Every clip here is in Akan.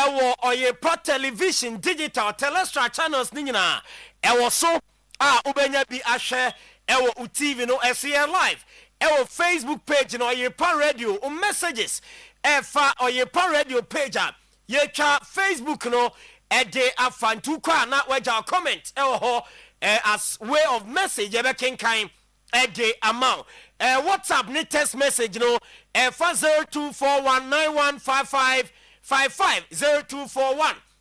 Oyerepa television digital telestra channels ni nyina ewo so ubenya bi ahwe ewo TV no SCL live ewo Facebook page no Oyerepa Radio messages efa Oyerepa Radio page ye twa Facebook no ede afantu kwa na waja comment ewo ho as way of message ebe kenkan ede amount WhatsApp ni text message no efa 0241915555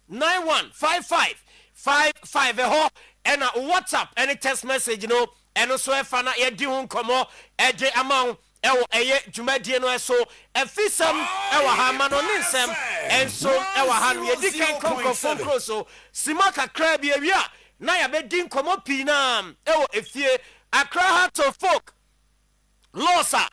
0241915555 ho and WhatsApp any text message no and also efa na ye di hun komo ede amount ewo eye dwumadie no eso efisam ewo ha ma no nsem enso ewo ha no ye di kan konkofo so sima kakra bi awia na ya be di nkomo pi na ewo efie Accra Heart of Folk Losa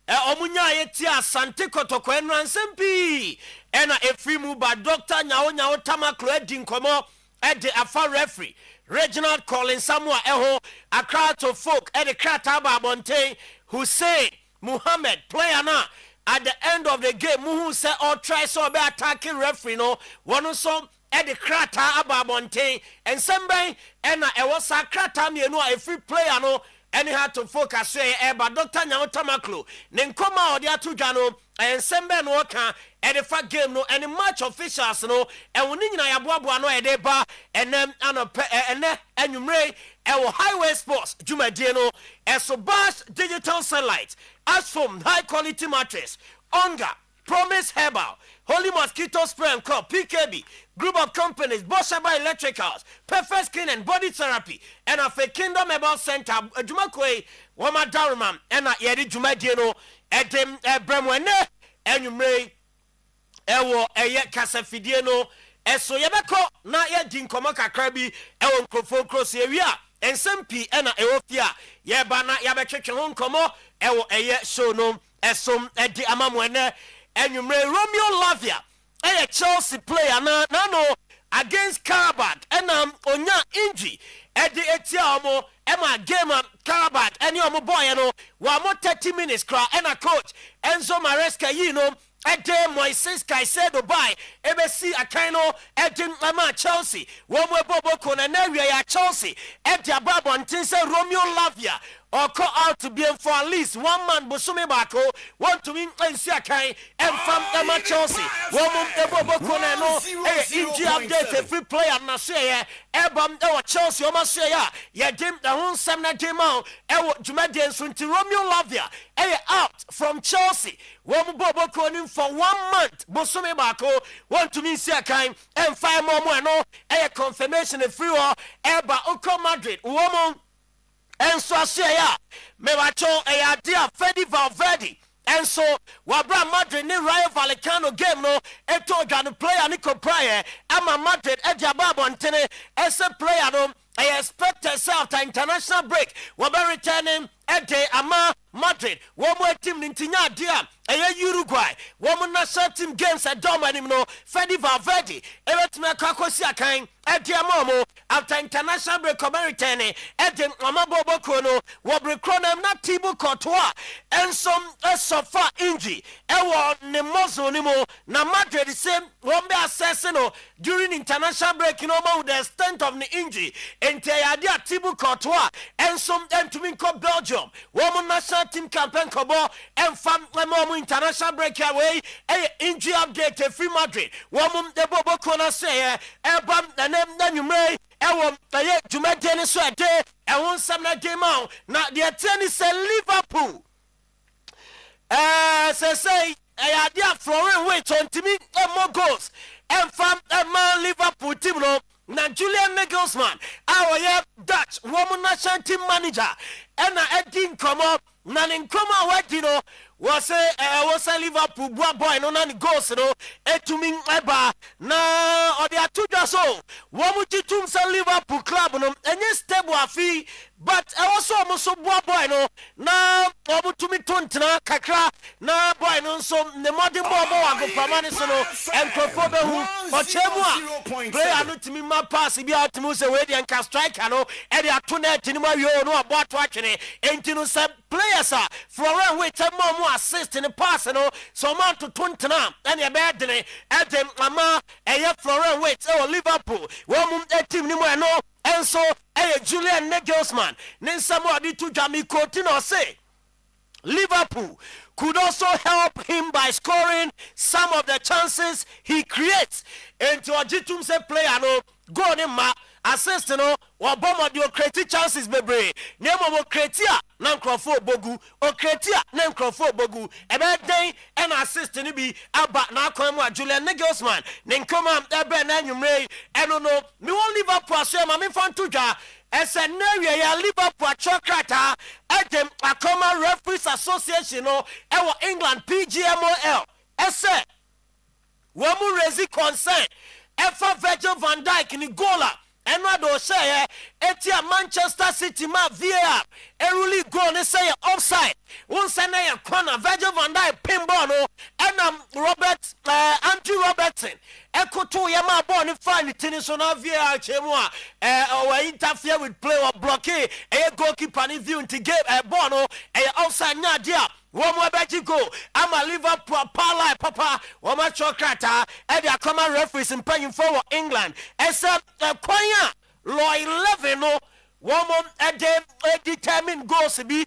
omunya yeti asante kotoko enransem pi ena efrimu ba Dr. Nyawo Tamaklo edi nkomo ede afa referee Reginald Collins Samuel eho Accra Heart of Folk ede krata ba Bonte Hussein Muhammad player na at the end of the game muhu say all try so be attacking referee no one so ede krata aba Bonte and semben ena ewo sa krata mienu a free player no any had to focus but Dr. Nyawo Tamaklo nenkoma odi atudwa no and sembe no ka and the game no any match officials no and woni nyina yaboaboa no ede ba enem anope ene enwumre ewo highway sports dwumadie no eso bash digital satellite as from high quality mattress Onga Promise Herbal Holy Mosquito Spray and Co. PKB Group of Companies Boshaba Electricals Perfect Skin and Body Therapy and of a Kingdom Herbal Center Jumakwe Wama Darman and Yedi Jumadino Edem Bremwene Enumre Ewo Eye Casafidiano Eso Yabako na Yedin Komaka Krabi Ewon Krofo Cross area and Sempi Ena Eofia Yabana Yabachon Komo Ewo Eye Shono Esom Edi Amamwene and you may Romeo Lavia, a Chelsea player no against Karabakh and onya injury at the Etiamo Emma game Karabakh and your boy no 30 minutes cry and a coach Enzo Maresca at day Moises Caicedo by MSC Akano at Mama Chelsea one more Bobo and area Chelsea at the Ababa Tinsa Romeo Lavia or call out to be for at least 1 man Bosume Bako want to win Siakai and from Emma Chelsea one Bobo no injury update free player Nasea Ebam Chelsea Omasea Yadim the whole Samna Demo Ewo Jumadian Sunti Romeo Lavia out from Chelsea one Bobo for 1 month Bosume Bako want to win Siakai and 5 more no a confirmation of free or Eba Oko Madrid woman and so ya me wacho dia Fedi Valverde and so wabra Madrid ni Rayo Vallecano game no eto dwan player ni Copraye ama Madrid ejaba bontene ese player no I expect herself to international break wabe returning ede ama Madrid one more team nintinya dia Uruguay one national team games at Domanim no Fedi Valverde ebetime kwakosi akan ede amomo after international break returning ede mama Boboko no wabe kronem na Thibaut Courtois and some sofa injury ewo ne mozo ni mo na Madrid same one be assessing no during international break no more with the extent of the injury entire dia Thibaut Courtois and some to win Belgium one national team campaign kobo and fam one international break away injury update free Madrid one the Bobo Kona say ebam na name numre ewo aye Jumade ni so ade e won sam na game out na the tennis say Liverpool say dia Florent wait 20 more goals and fam man Liverpool team no na Julian Nagelsmann our Dutch woman national team manager and Edin Komo na nkoma wadino was a Liverpool boy no na goals no etumi eba na odi atudwa so wo tum sa Liverpool club no enye stable afi but also so boy no na obutumi tontena kakra na boy no so ne modern boy wago pamane so no enkrofo be hu ochemu a player no timi ma pass bi atmu se we dey nka striker no e dey atona tinima wi no abo ato atwene enti no se players are Florent wait more assist in the pass no so man to tontena and e be dene edem ama Florent Waite Liverpool wɔn team ni mo ɛno ɛnso Julian Nagelsmann ne nsɛm a ɔde to dwa mi koti na ɔse Liverpool could also help him by scoring some of the chances he creates. Into a jitum se player no go ni ma assist no or bomb the create chances bebre. Nemo mo creatia nan crofo bogu o creatia nan crofo bogu. Ebe den and assist ni bi aba na kwamwa Julian Nagelsmann. Nenkoma ebe na nyumre eno no mi won Liverpool so ma me fan tuja. Ese newe ya Liverpool chokrata edem akoma Referees Association no ewo England PGMOL ese womu raise concern efa Virgil van Dijk ni goala enwa do say etia Manchester City ma VAR eruli goal ne say offside won say na ya corner Virgil van Dijk pinball no enam Andrew Robertson ekoto ya ma ball ni fan tini so na VAR chemu a interfere with play or blockade goalkeeper ni view into game ball no offside nya dia womo beji go ama Liverpool papa womo chokrata the common referees in paying for England except kwanya law 11 no womo determine goals bi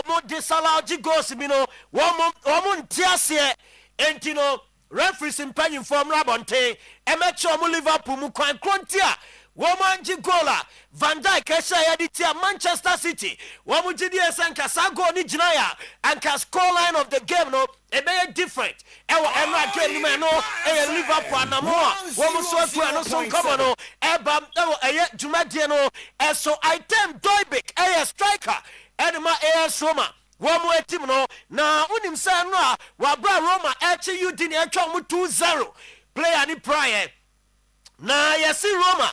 mo disallow goals bi no womo ntiase entino referees in paying for Rabonte emecho mo Liverpool mu kwan krontia woman gola Van Dijk esha editia Manchester City womu jidi esenka sago ni jinaya and ka score line of the game no ebe different ewa emra game no no Liverpool anamoa womu so afu no so come no eba ewa jumadie no eso item Doibik striker edema Roma womu team no na unim se no a wabra Roma Eugene Adu Poku 2-0 player ni prior na yesi Roma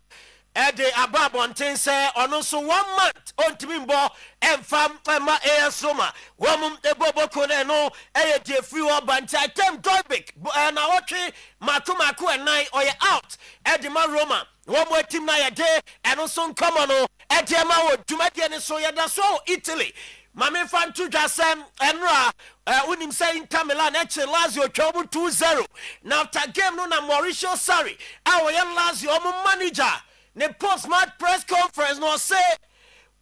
Ede ababonten say ono so 1 month ontimi mbo emfam ema Roma womum eboboko ne no de free oba nti item Doibik na wotwe maku enan oye out ede ma Roma womo team na yede eno so nkomo no ede ma wo dwumade ne so yeda so Italy mame fan to jasem enra unim say Inter Milan Lazio twobu 2-0 now after game no na Mauricio Sarri awoye Lazio manager ne post-match press conference no say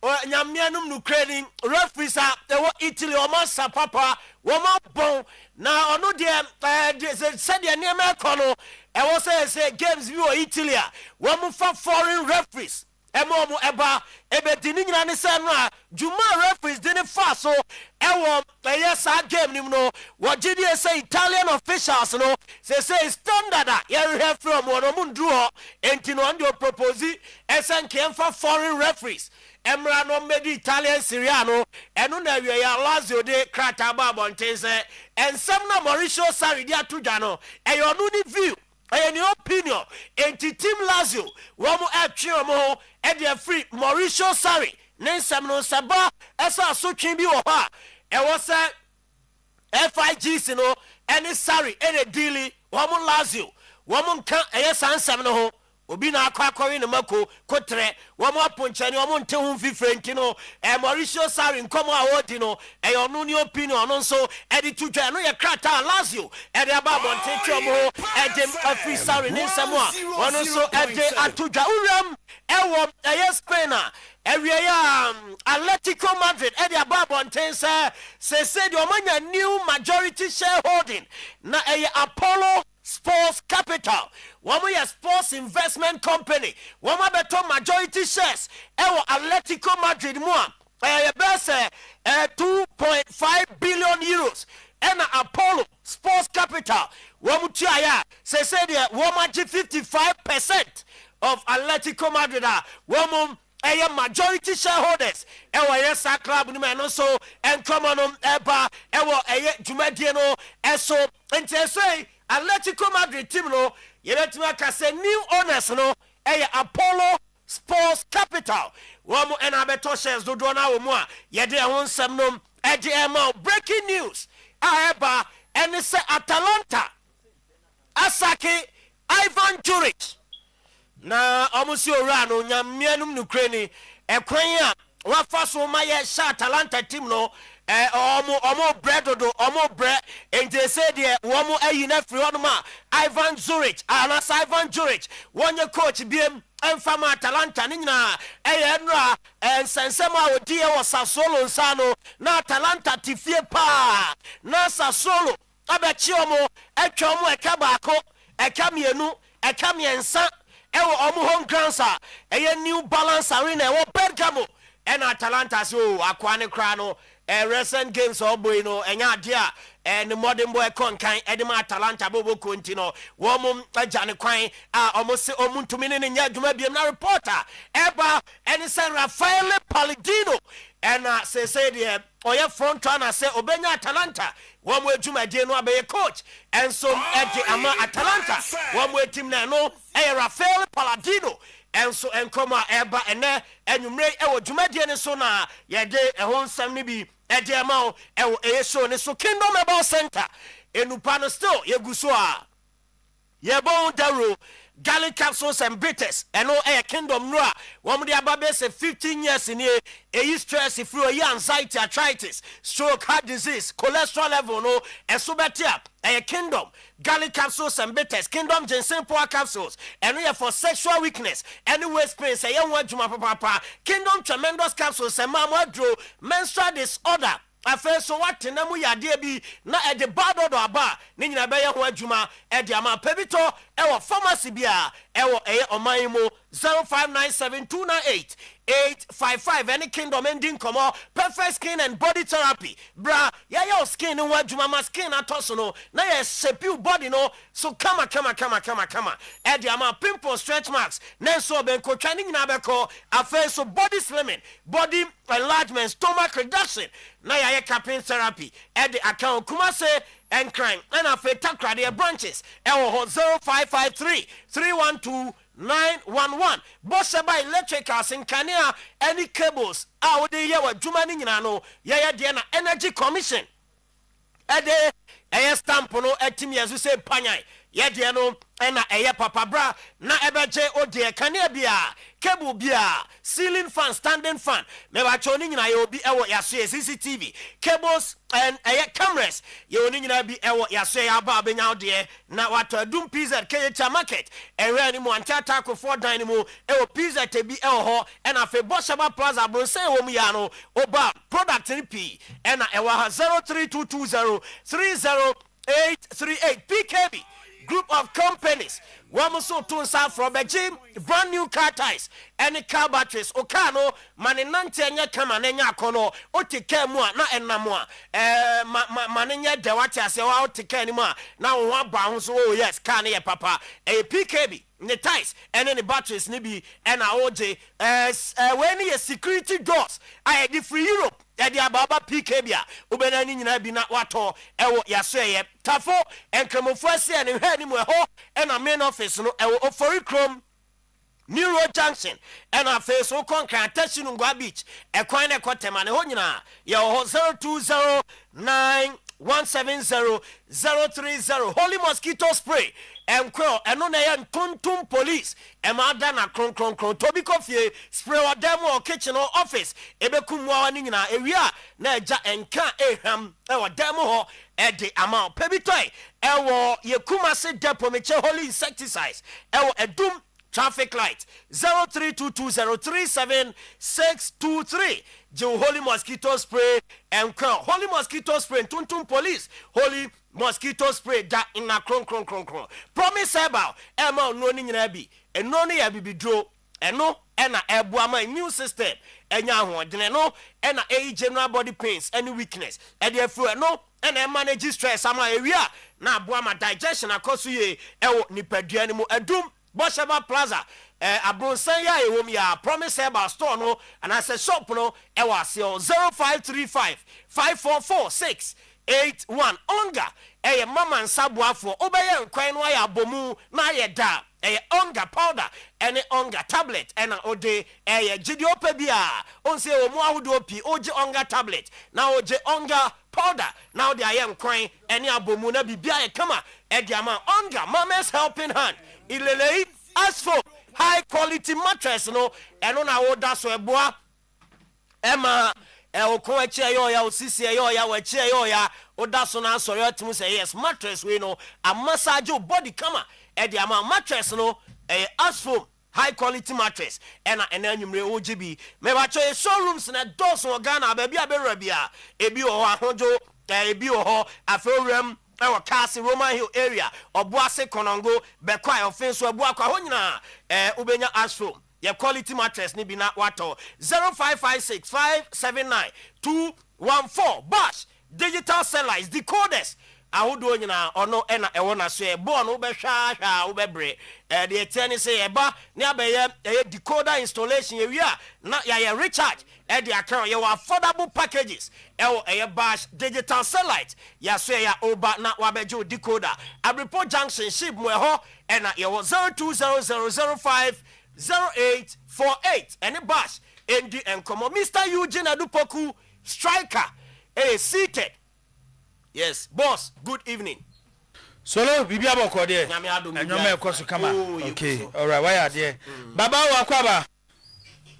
nyamianum no crediting referees are Italy or papa woman bon na ono de said ya near kono e was say games view Italy woman for foreign referees emomo eba dini nyina ne say no juma referees didn't fast so yes game nim no what did you say Italian officials no say standard you have from one mundu enti no ando propose SNK for foreign referees emra no medi Italian Siriano enu na we ya Lazio de krata ba bontense ensem na Mauricio Sarri dia tuja no eyo no ni view any opinion enti team Lazio womo atwe mo e de free Mauricio Sarri nensem no saba esa so twen bi wo ha e was FIGs no any Sarri any deal womo Lazio womo nka sansem no ho obi na akwa ne mako kotre womo aponchani womo nte hu fifrenti no Mauricio Sarri nkomo awodi no ono ni opinion no so edi tudwa no ye krata Lazio edi ababonte twomo edi afi Sarri ne nsemo a ono so edi atudwa uram ewo Spain ewie ya Atletico Madrid edi ababonte say the omanya new majority shareholding na Apollo Sports Capital womo sports investment company womo beto majority shares Atletico Madrid mo bese 2.5 billion euros and Apollo Sports Capital womo tia say the womo 55% of Atletico Madrid womo majority shareholders yes club ni man so and common eba jumadie no eso enti say Atletico Madrid team no yeletuma ka say new owners no Apollo Sports Capital womo enabeto shares do na wo mu a yede ho nsem no breaking news eba and say Atalanta asake Ivan Juric na omusi ora no nyamianum nukreni ekwan a wafa so ma ye sha Atalanta team no omo bread do omo bread ente say de womo ayi na free onuma Ivan Zurich anas Ivan Zurich wonye coach biem emfama Atalanta ni nyina enra ensensema odi e wo Sassuolo nsano na Atalanta tifie pa na Sassuolo abechi omo etwa omo eka baako eka mienu eka miensa ewo omo home grounds eye New Balance Arena ewo Bergamo and Atalanta so akwane kra no recent games boy no enya dia and modern boy konkan edema Atalanta bobo kontino womum agane kwan almost omuntumi ne nya dwuma biem na reporter eba and San Rafael Palladino and say the oya front runner say obenya Atalanta one way dwuma die no abe coach and so edi ama Atalanta one way team na no Rafael Palladino and so enkoma eba ene enumre ewo dwumadie ne so na yede ehon sam ne bi ede ama ewo eyeso ne so Kingdom Mobile Center enupa no still yeguso a yebon daro Galley capsules and bitters and no air Kingdom Noa. One the ababe say 15 years in here, a stress if you anxiety, arthritis, stroke, heart disease, cholesterol level, no, and so better. A Kingdom Galley capsules and bitters, Kingdom Ginseng power capsules, and we are for sexual weakness, any waist pain, say young one Juma Papa, Kingdom tremendous capsules and mama drew menstrual disorder. Afa so what na mu yade bi na e de bado do aba ni nyina be ye ho adwuma e de ama pebito e wo pharmacy bia e wo eye oman mu 0597298855 any Kingdom ending komo perfect skin and body therapy bra ya your skin no adwuma ma skin atoso no na ye shape body no so kama e de ama pimple stretch marks na so ben ko twani nyina be ko afa so body slimming body enlargement stomach reduction na ya capping therapy at the account Kumase and crime and afa takra the branches e wo 0553 312 911 Bossa by electricals in Kania any cables out the year Juma Ninano Yaya Diana Energy Commission Ede Aya Stampono Etimi as you say Panyai Yadiano ena eye papa bra na ebeje ode Kania bia cable bia ceiling fan standing fan me ba choni nyina ye obi ewo yaso CCTV cables and cameras ye oni nyina bi ewo yaso ya ba benya ode na wato adum pizza KH market ewe ni mo antata ko for dan ni mo ewo pizza te bi ewo ho ena fe Boshaba Plaza bronse wo mu ya no oba product ni pi ena ewa 03220 30838 PKB group of companies wamuso to south from Beijing brand new car tires any car batteries okano maninante anya kama nenya akono otike mu na enamo manenya de wate ase wa otike ni mu na wo aba ho so oh yes car ne papa PKB the tires and any batteries ni bi and oje when you security doors I the free Europe Edi ababa PKB a ubena ni nyina bi na wato ewo yasoye tafo enkremofo ase ene hwe ni mu eho ena main office no ewo ofori krom New Road Junction and a face so concrete touching Ngwa Beach e kwan na kwatema ne ho nyina ye ho 0209700330 Holy Mosquito Spray enko eno na ye ntontom police e ma da na kron tobi kofie spray wa dem o kitchen or office ebekum wa ni nyina ewia na eja enka eham e wa dem ho e de ama pebitoy e wo ye Kumase depo meche Holy Insecticides e wo edum traffic light 0322037623 Joe Holy Mosquito Spray and Holy Mosquito Spray Tuntum Police Holy Mosquito Spray da in na kron promise about Emma no ni nyina bi eno no ya bibidro eno ena ebuama immune system enya hoodene no ena general body pains any weakness e dey fu eno ena manage stress ama ewia na abuama digestion akoso ye ewo nipadua ni mu adum Boshaba Plaza abronsan ya ewom ya promise about store no and as a shop no e was 0535 544 onga mama nsabuafo obeye nkwan no ya bomu na ye da onga powder ene onga tablet ena ode gidi opa bia onse omu ahodo opi oje onga tablet na oje onga powder now they are nkwan ene abomu na bibia ye kama ediama onga mama's helping hand ilele as for high quality mattress no eno na oda so eboa ema ko eche yo ya osisi yo ya we che yo ya oda so na sorry otum say yes mattress we no a massage your body kama e de ama mattress no asfoam high quality mattress ena enanyumre OGB me ba cho showrooms na dos no Ghana ba bia bewra bia ebi o ahojo ebi o ho afewrem ewo Kasi Roman Hill area obuase konongo bekwa offense obu akwa ho nyina ubenya asfoam your quality mattress ni bi na wato 0556579214 Bosch digital sellers decoders ahodo nyina ono ena ewo na so e bo no be hwa wo bebre de eteni say eba ne abeye decoder installation area na ya recharge de account your affordable packages Bosch digital satellite ya so ya oba na wabejo decoder Abripo junction ship mo ho ena your 0200050848 and Bosch ND and come Mr. Eugene Adu Poku striker seated. Yes, boss. Good evening. Solo bibia boko de. Enyome ekoso kama. Okay. All right. Why are there? Baba wa kwaba.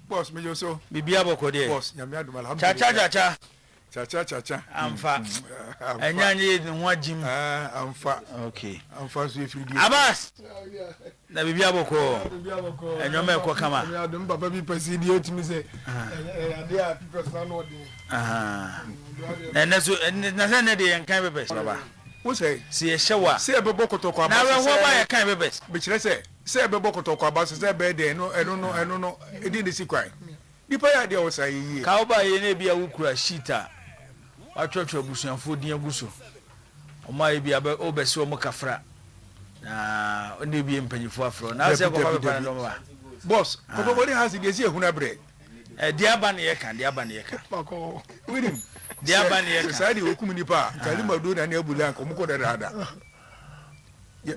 Boss me yo so. Bibia boko de. Boss, nyame adum alhamdulillah. Cha. Amfa. Enyanye ho agim. Amfa. Okay. Amfa so efidi. Abbas. Na bibia boko. Enyome eko kama. Me adum baba bi pasidi otimi se. Ade a people na no de. Eneso na se ne de yankan bebes baba. Wo say? Si e hyewa. Se e bebo kotoko na Abbas. Na we ho ba yankan bebes. Be kire se e bebo kotoko Abbas se be de no edi de sikwan. Nipa ya de wo say yi. Ka oba ye na bia wukura shita. Atwatwa busuanfo din aguso. Oma ye bia obese o mukafra. Na onde bia mpanyifo afro. Na se ko ba ba no ba. Boss, kotoko has de si ehuna bre. Diaba ne yeka. Mako. Widim. Diaba ne yeka. Sai de okum nipa, kalima do na ebulan ko muko dada.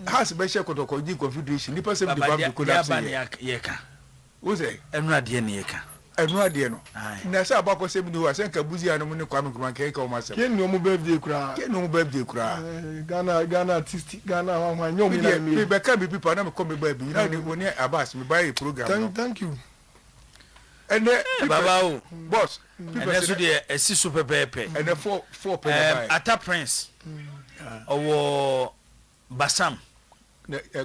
Has be she kotoko di confederation nipa se be ba collapse. Diaba ne yeka. Wo say? Enu ade ne yeka. Enu ade no. Na say abako se bi no asen ka buzi anu ne kwame kuma ke ka o ma se. Ke no mo birthday kura. Ghana artist Ghana wa nyom na mi. Me be ka bi pipa na me come ba bi. Na ni woni Abbas me buy program. Thank you. And Baba boss. And that's the esi super pepe. And the four pepe. Ata Prince. Owo Basam.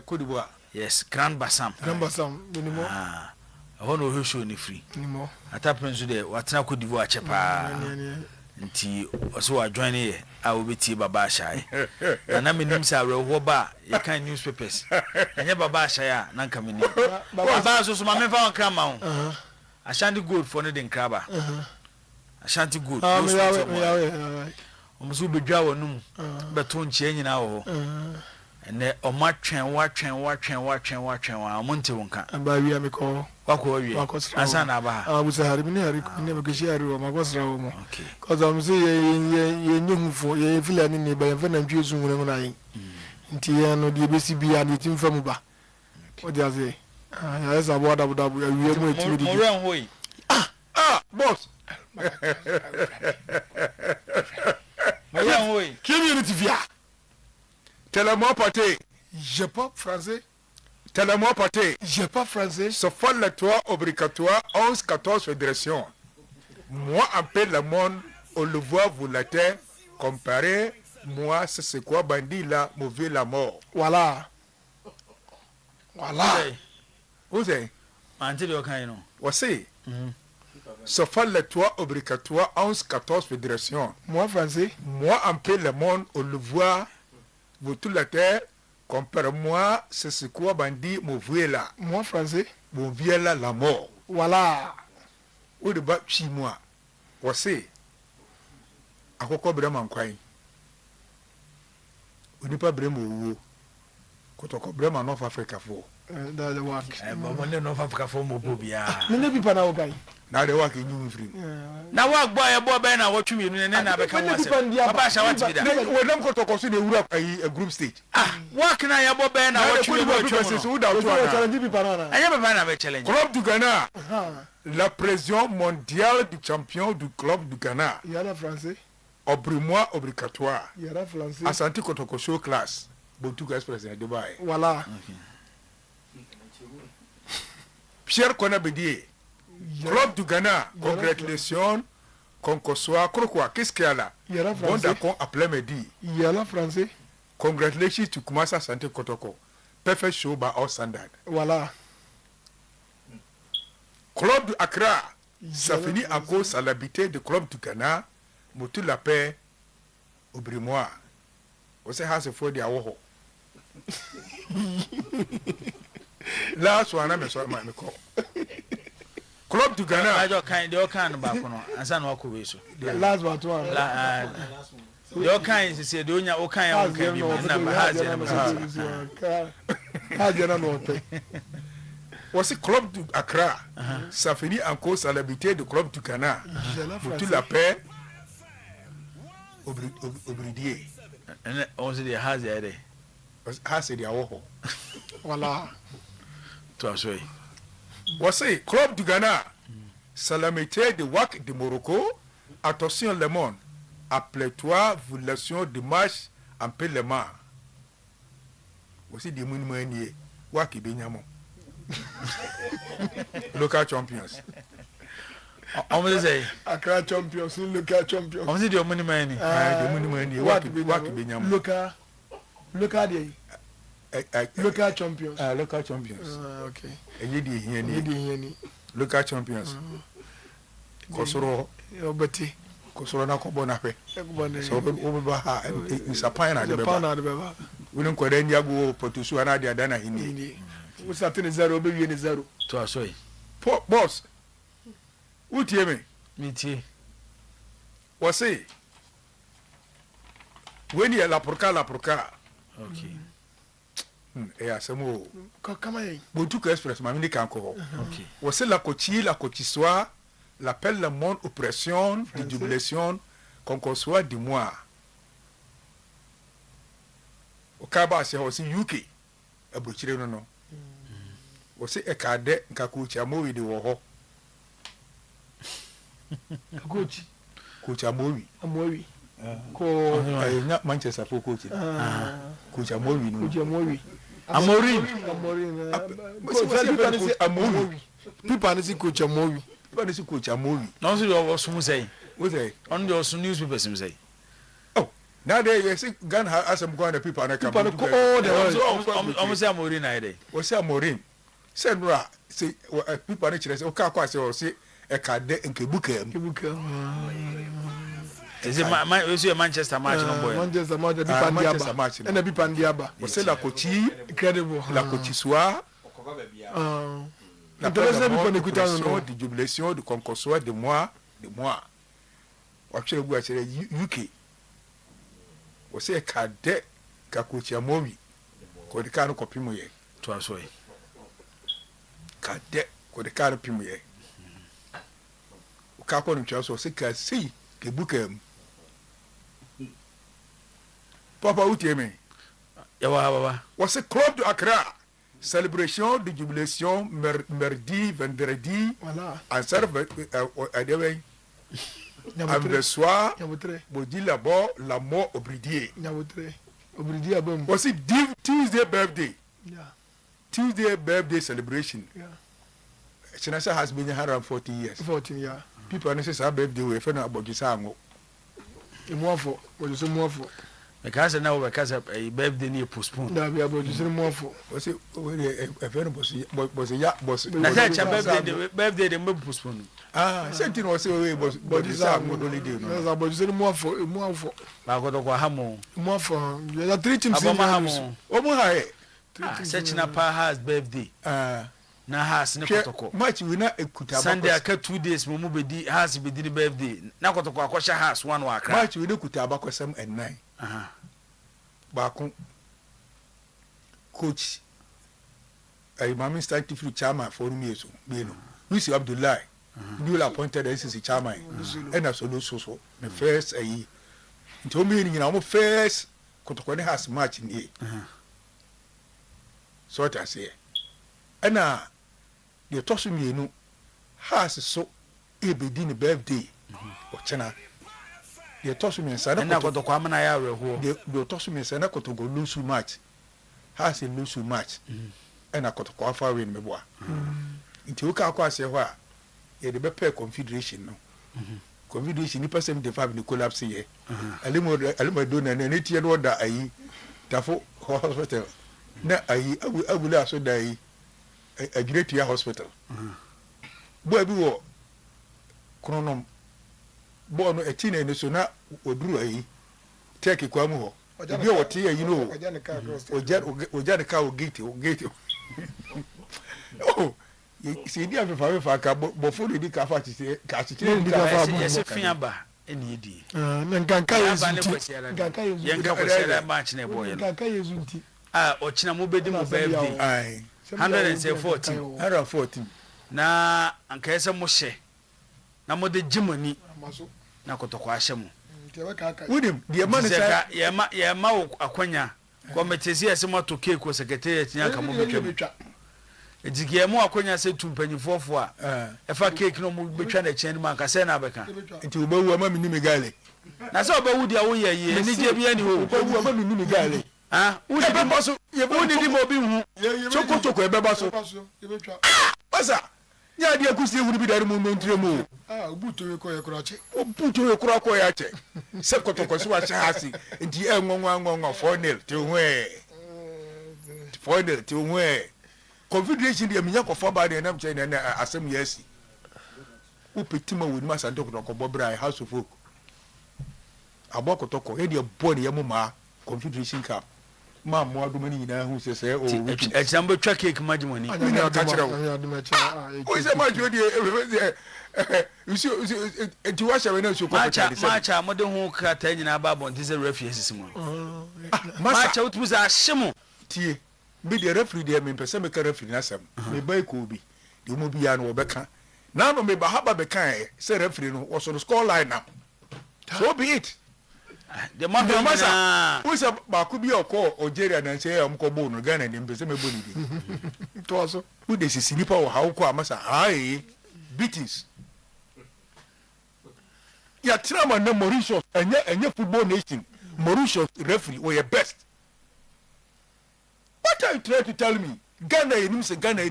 Cote d'Ivoire. Yes, Grand Basam. Minimo. Hono ho show ni free. Minimo. Ata Prince de watena Cote d'Ivoire chepa. Nti oso wa join here a obeti baba shai. Na menim sa arewo ba ye kan newspapers. Enye baba shai a na nka menim. Baba so ma me fa on krama ho. Ashanti good for no den kraba. Ashanti good. Omusu bedwa wonum beto nche nyina wo. Ene omatwen watwen amonte wonka. Aba wi amiko. Wako wi. Asa na aba. Abusa harimi ne hari ne mekeshi hari wo makosra wo mo. Cause am say ye nyumfo ye filani ne ba yefana ntwesu ngune na yin. Nti ye no de besi bia de timfa mu ba. O de ase. Ya esa bo da bu ya wi mo etimi di. Mo ran hoyi. Boss. Mo ran hoyi. Community via. Tell-moi pâté. Je parle français. Tell-moi pâté. Je parle français. Ce font le toit obligatoire 11-14 fédérations. Moi, un peu le monde, on le voit, vous l'êtes comparé. Moi, c'est quoi, bandit là, mauvais la mort. Voilà. Vous êtes? Anti de kan no. Voici. Ce font le toit obligatoire 11-14 fédérations. Moi, français. Moi, un peu le monde, on le voit. Vous tout la terre, compare-moi, c'est quoi bandit, mauvais là. Moi, français. Mauvais là, la mort. Voilà. Ou de bas, chez moi. Voici. À quoi vraiment quoi? On n'est pas vraiment où. Quand on vraiment non Africa fort. Dans le work. Bon, on no Africa for mo bobia. Me ne bi pa na ogai. Na the work you free. Na work boy e bo be na watchu mi ne na be kan wase. Baba sha what be da. We dem ko to consider Europe a group stage. Work na ya bo be na watchu mi watchu. Who da challenge bi pa na. Anya be na be challenge. Club du Ghana. La pression mondiale du champion du club du Ghana. Il y a la français. Obrimois obligatoire. Il y a la français. Asante Kotoko show class. Botuka Express in Dubai. Voilà. Pierre Konabedier. Club du Ghana, congratulations Concosoa Krokwa, qu'est-ce qu'il y a là? Bon d'accord, après-midi. Il y a là français. Congratulations to Kumasa Santé Kotoko. Perfect show by all standard. Voilà. Club de Accra, ça finit en cause à l'habité du club du Ghana, Moutou la paix, au Brimois. On sait how c'est fort de Awoho. Là, soit un ami, soit un ami. Club du Ghana. I don't kind of back on, and son walk away. Last one. Your kind is said, Donia, all kind of number has Was it Club du Accra? Ça finit en cause à l'habité du club du Ghana. Moutou la paix, au Bridier. And also the has the Has de Awoho. Voilà. Toi, Voici Club du Ghana, Salamité de Wak de Morocco, attention le monde, appelez-toi violation de marche en Pélément. Voici des monuments niés, Wak et Benyamon. Local champions. On va dire, Accra champions, local champions. on va dire, money man. Des monuments niés, Wak et Benyamon. Local champions. Local champions. Okay. Et il dit, local champions. Kosoro. Obeti. Kosoro na ko bonape. Ekubane. So obi ba ha isapan na de beba. Japan na de beba. Woni ko den yago potusu ana de adana hini. Ini. We start in 0, obi wie ni 0. Toi, soy. Boss. Utie me. Miti. Wase. Weni la porka. Okay. Asemo. Kama yi. Bontuko Express ma mini kanko. Okay. Wase la cochi soir, l'appel le monde oppression, de jubilation, qu'on conçoit du mois. Au Kaba c'est aussi UK. Abuchire no. Wase ekade nkakuchi amowi de wo ho. Coach. Coach amowi. Amowi. Ko Na Manchester for coach. Coach amowi no. Coach Amowi. Amorim. Amowi. People na see Coach Amowi. People say coach amowi. No, so you was say. What say? On your newspapers, say. Oh, now they you see Ghana has some going to people and come. People all the Almost a Morin idea. We say amorim. Say no, say people na chire say o ka kwa say o say e ka de nke bukem. Is it my Manchester match no boy? Manchester match the Manchester match. Pandiaba. And the Pandiaba. We say la cochi, Incredible. la cochi soir. Intéressant people n'écoutent pas. De jubilation, de concours de mois. Actually, we are UK. We say ka de ka cochi amowi. Ko de ka no kopi mo ye. Toi, soy. Ka de ko de ka no pi mo ye. O ka ko no twa so se ka sei ke bukem. Papa utie me. Yawa. What's a club de Accra? Célébration de jubilation mardi, vendredi. Voilà. En serve à demain. Le soir, vous dites là-bas la mort au bridier. Obridier abom. What's it Tuesday birthday? Yeah. Tuesday birthday celebration. Yeah. Chinasa has been 140 years. 14 yeah. People are saying birthday we fena abogisango. Imwafo, we just mwafo. Because now because a birthday near postponed. Da bi abo just mwafo. What's it a fena boss ya boss. Na say birthday they may postpone. Something was say boss bogisango only day. Na za abo just mwafo. Ba go to kwa hamo. Mwafo. Ya 3 teams. Aboma hamo. Omo ha Search na pa has birthday. Na has ne kotoko. Match we na ekuta. Sunday aka 2 days mo bedi has bedi the birthday. Na kotoko akosha has one wa akra. Match we na ekuta abakosam and 9. Baako coach Mami scientific chairman for years no Luis Abdullahi newly appointed SCC chairman and as so the first nti o meaning na mo first kotoko ne has match in here so what I say and the tosu mienu has so ebedi ne birthday o chena the tosu me sana na kotoko amana ya reho the tosu me sana kotoko lose match has a lose match and na kotoko afa win meboa nti o ka akwa se ho a ye de be pair confederation no Conviction nipa 75 ni collapse ye. Alimo do na ne tie no da ayi. Tafo hospital. Na ayi abula so da ayi. Agiretia hospital. Boy bi wo kronom. Boy no etine ne so na oduru ayi. Take kwa mu ho. Bi wo tie ayi no. Oja ne ka o gate. Oh. Si dia fa ka bofo de ka fa ti ka ti ni ka fa yes fian ba eni edi na nkanka yezu nkanka yezu yenka ko sele match na boy no nkanka yezu nti o china mo bedi mo birthday ai 114 na anka yesa mo hye na mo de jimoni na kotoko ahye mo wudim de man sa ye ma akwanya ko metezi yese mo to cake ko secretariat nya ka mo betwa ejigie mu akonya se tumpanyifofo a efa cake no mu betwa na chen man ka se na beka nti obawu ama mini migale na se obawu dia wo ye ye ni je bia ni ho obawu ama mini migale udi di boso ye udi di mo bi hu chokotoko ebeba so basa ya dia kusi ehuru bi dari mu no ntremu obuto ye ko ye kurache obuto ye kura ko ya che se kotoko so wa hasi nti enwonwa 4-0 ti hwe 4-0 ti hwe confederation de minya ko fa ba de na mche na asem yesi upetima we ma santo ko bobra house of folk abokotoko e de bo ne yemuma confederation cup ma mo aduma ni nyina hu se o example twa cake majimoni anya ka kira o se ma jodi ti wa shawe na so ko macha mo de hu krata nyina ba bon ti se referee sisimo macha utuza ashimo tie be the referee there me pese me ka referee na sam me bai ko bi de mo bi ya no obeka na no me ba haba be kan say referee no was on the score line now so be it the mama who say ba ku bi okọ Oyerepa na say am ko bo no Ghana ni pese me bo ni di to so who dey see nipa o ha ko amasa ai beatings ya trama na Mauritius enye football nation Mauritius referee were your best. What are you trying to tell me? Ghana, you say Ghana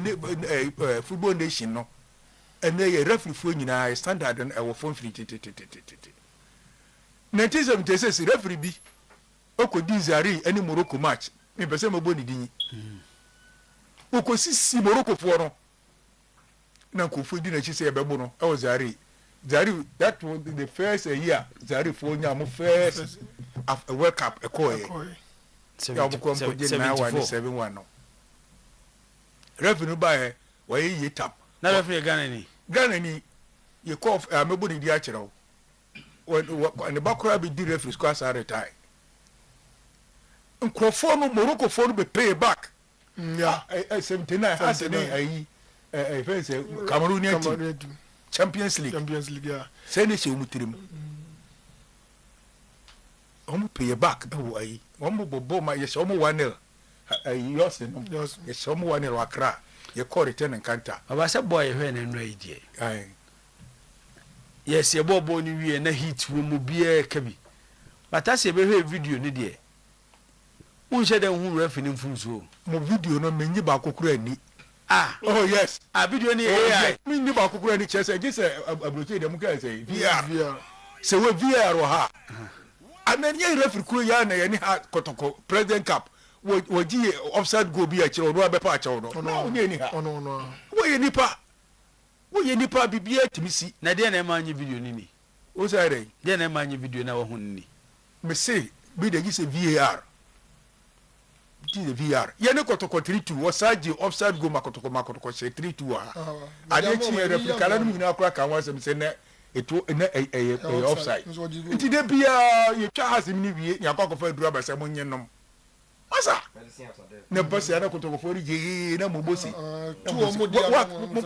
football nation, no? And they referee for you standard and our phone free. 1976 referee be. Oko dizari any Morocco match. Me pese mo boni dinyi. Oko si Morocco for no. Na ko fu di na chi say e be bo no. E was Zari. Zari, that was the first year. Zari for nya first a World Cup e ko e. 71 no revenue by why ye tap na referee Ghana ni ye call amebo ni dia kire when the bakura be di referee squad are retire nkrofo no Morocco for be pay back 79 has ayi face Cameroonian team Champions League yeah say ne she umutirim pay back ayi bobo ma yes omo 1-0 yes yes omo 1-0 Accra ye call return encounter baba say boy hwe na nro idie ai yes ye bobo ni wie na hit wo mu bia ka bi bata se be hwe video ni de unse de hu referee ni mfunso mo video no menyi ba kokura ni oh yes video ni AI menyi ba kokura ni chese je se abroche de mu ka se VR se we VR wo ha and then referee kuro ya na yani ha kotoko president cup wo ji offside go bi a kire no abepa a kire no ni ha no wo ye nipa bibia timisi na de na manyi video ni o say dey de na manyi video na wo hu ni me say bi de gi se VAR ti de VR ye ne kotoko 3-2 wo saji offside go makotoko se 3-2 ha ade chi referee kala no nyina akora kan wa se ne eto na offside nti de bia ye twa hasim ni wie nya kwakofa dura ba se mo nyenom masa ne bosi ana kotoko ri je na mo bosi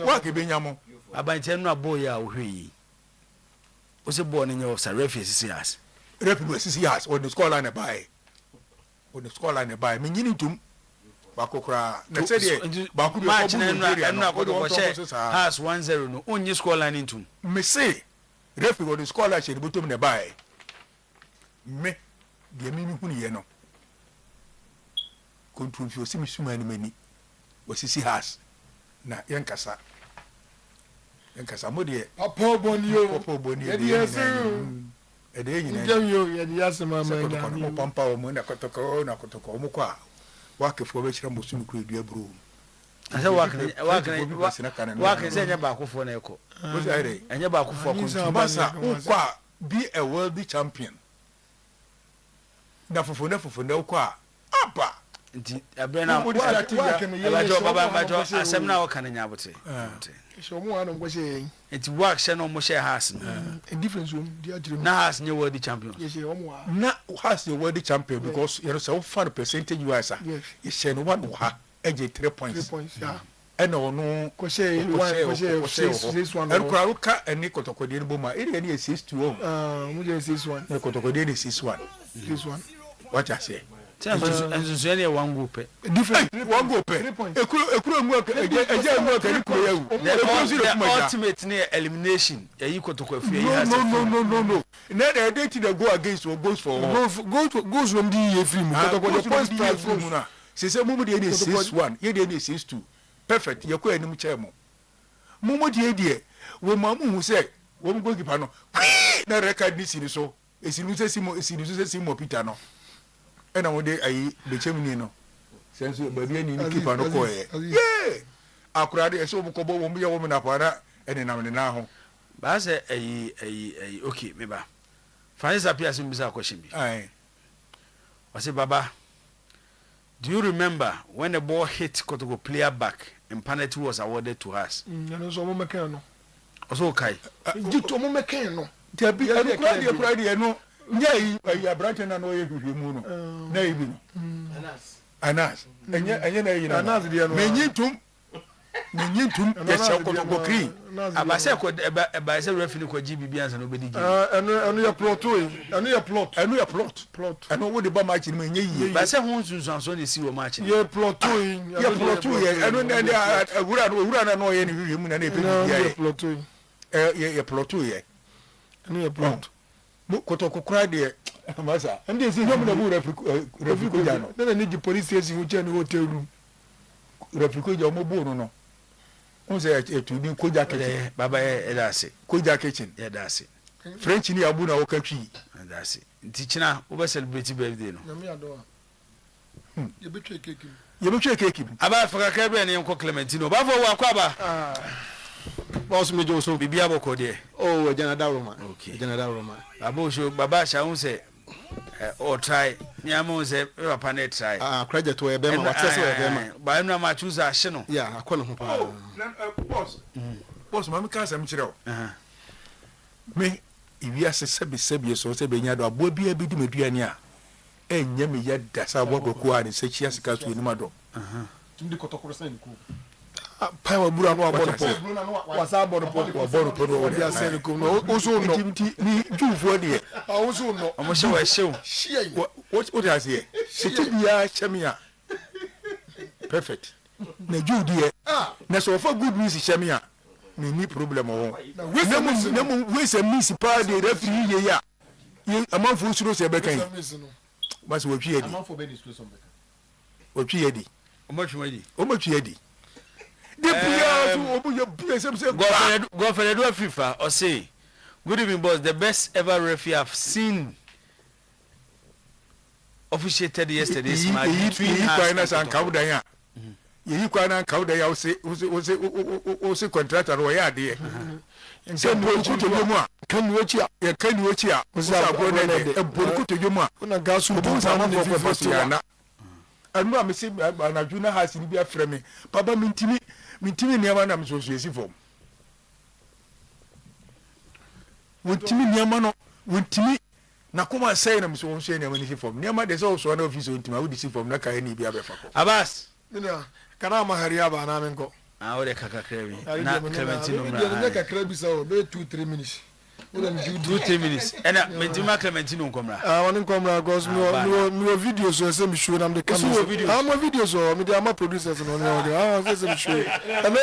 wa ke benya mo abanche no aboy a ohwe o se bo ne nya offside referee sisi as on the score line by me nyini tum bakokra na se de baku bi match na ko she has 1-0 no onye score line ntum me say referee on the score line she botom ne by me de mi hunu ye no control fi osimi suma ni mani wasisi has na yankasa nkasa mo de papa bonio papa bonio e de ese e de nyina njem yo ye de asema ma na mo pampa o mo na kotoko mo kwa wakefo be kira mo sunu kuro dua bro asa wakene se nya ba akofo na eko wo say re enya ba akofo ko masa ukwa be a world champion na fofo na ukwa apa nti abre na abajo baba majo asem na wakane nya bote so mo anu ngo se nti work she no mo share house no a difference room dia dire na house nye world champion yes o mo na house the world champion because you know so far percentage you are you share no one ha eje 3 points yeah ena onu ko se 6-1 en kwaro ka eni kotokode ni boma eri eni 6-2 mo je 6-1 na kotokode ni 6-1 what I say enzo ene one group different one group ekuro mu eje mu ka ni kuro yawu the ultimate ne elimination yayi kotoko afi yayi has no na the date they go against or goes for goes from the year free mu kotoko the points prize from na se se mu de ni 6-1 ye de ni 6-2 perfect ye ko enim chemo mu de de we mamu hu se wo mu goalkeeper no na record ni sini so esinu se simo Peter no ena wo de ayi bechemni no senso babi ani ni keeper no ko ye akura de eso ko bo wo mu ye wo mu na para ene nam ne na ho ba se ayi okay me ba Francis appear sim bisa question bi ai wase baba, do you remember when the ball hit Kotoko player back and penalty was awarded to us? No, so mo meka no. Also kai. Dito mo meka no. Te bi akura de no. Nya yi abrante na no ye hwehwemu no. Na ibi no. Anas. Enye na yi na. Anas de no. Menyintum ya se Kotoko kri. Abase ko eba se referee ko GBB ansa no bedi gi. Anu ya plot o. Anu ya plot. Anu wo de ba match ni menye yi. Ba se ho nsunsanso ne si wo match. Ye plot o. Ya plot o ye. Anu na awura na no ye ni hwehwemu na na ebi ya. Ye plot o. Ye plot o ye. Anu ya plot. Mo Kotoko kra de masa. Ande si no na bu referee ko ja no. Na ni di police station wo che ni hotel room. Referee ko ja mo bu no. On say etu ni koja kitchen baba e da se koja kitchen e da se French ni abu na okatwi e da se nti china wo be celebrate birthday no na me ado ye betwe cake aba faka ka be ne enko Clementino ba fo wa kwa ba boss me jo so bibia boko de oh Eugene Roma okay Eugene Roma abo so baba sha hun se or try ni amo se papa ne try credit to e be ma what say e be ma ba enu ma choose ahye no yeah akọ no pa boss mama ka sam kire o me iwi ase sebi so se be nya do abo bia bi di meduani a enye me ya dasa abo boko ani se chia sika so ni mado ndi Kotoko sen ko pa wa bura no abo no wasa abo no o dia sen ko no o so no ni jufo de o so no omo she wa shew what does here se bia chemia perfect na judie na so for good news chemia me ni problem o na mo we se municipal de referee ye ya ye amanfo suro se be kan mas wo twi edi amanfo be disclosure be wo twi edi omo twi edi de pia so obo ye pia se go for the FIFA or say good evening boss, the best ever referee I've seen officiated yesterday's match between us and Kauda. You can Kauda o se contractor o ya de se mo ku to yomu a kan wochi a o sa go na e bo ku to yomu a na gasu bo sa ma for for na anu a me se na juna house ni bi afre me baba mintimi niama na me so esi form wontimi niama no wontimi na kuma say na me so so niama ni form niama de so so na office wontimi a wo di si form na kai ni bi abefa ko Abbas ina kana maharia ba na menko o de kaka krebi na Clementino na kaka bi so be 2-3 minutes What am you 2-3 minutes? And Mentima Clementino Comra. I want to come because no videos so say me show them the camera. I'm a video so me dey am producers no no. Say me show. And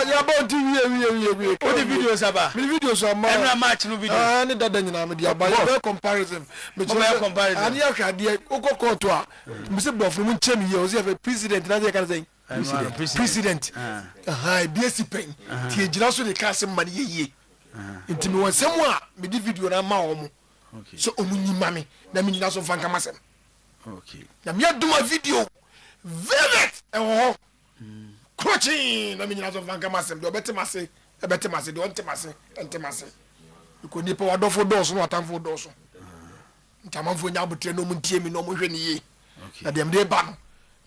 ya about TV we. What the videos aba? Me videos am. Every match no video. Ah ni dada nyina me dey aba comparison. Me comparison. And ya hwade o kokko to a. Me say bofo mu nche me here o say president na dey kan say president BSc pen tie gyina so de ka asem ma ne yeye nti me won sem a me di video na ma wo mo so omunyima me na me nyina so fanka masem na me aduma video velvet e ho coaching na me nyina so fanka masem do bete mase e bete mase do ente mase ko nipa wadofo doso no atamfo doso ntamanfo nya abotre no mu ntie mi no mo hwe ne ye na dem de ba no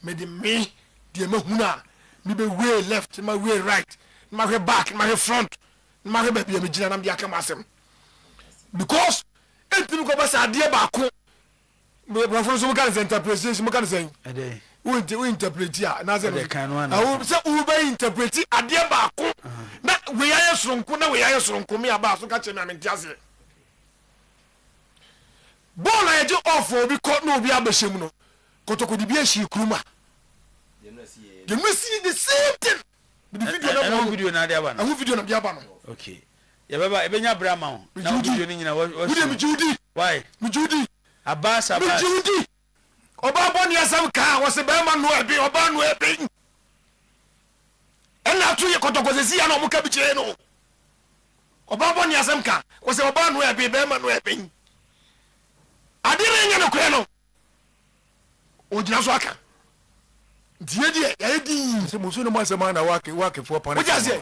me de me de mahuna me be way left my way right my way back my way front my way baby me gina na me aka masem because enti ko ba sa de ba ko me brofo so mo kan interpretation mo kan say we interpret ya na say no say we be interpret ade ba ko na we ya soronko me aba so ka che me amentiase ball ya je off obi ko no obi abahye no kotoko di bi ahyi kuruma you must see the same thing the video na dia ba no video na dia ba no okay ya baba e benya brama ho na video ni nyina wo me judi why me judi abas me judi oba boni asam ka wo se be ma no ebi oba no ebi ena tu ye kotoko se si ya no mo ka bi kire no oba boni asam ka wo se oba no ebi be ma no ebi adire nya no kure no o jina so aka die ya edi se musu no masema na wake fo pa na o jase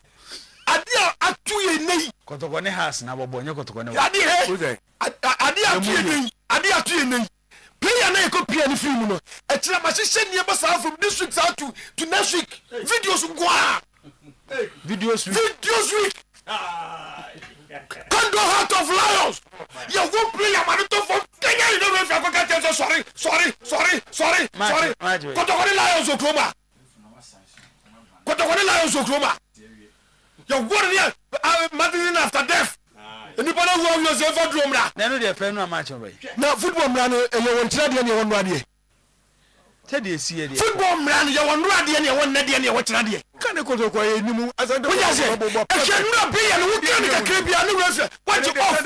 adia atu ye nei kotoko ne has na bobo nye kotoko ne adi he adi atu ye nei player na ko pia ni film no e kira ma hye nie ba sa from this week out to next week videos go videos week Kando Heart of Lions. You won't play a man to for Kenya. You know if I forget to sorry. Kotokoni Lions Oklahoma. Kotokoni Lions Oklahoma. You won here. Madrid after death. Anybody who was ever drum na. No dey friend no match over. Now football man you won trade and you won radie. Tede see there. Football man you won radie and you won nadie and you won trade. Kan kotoko enimu asande we just say e no be ya no we can ka krabia no refa what you off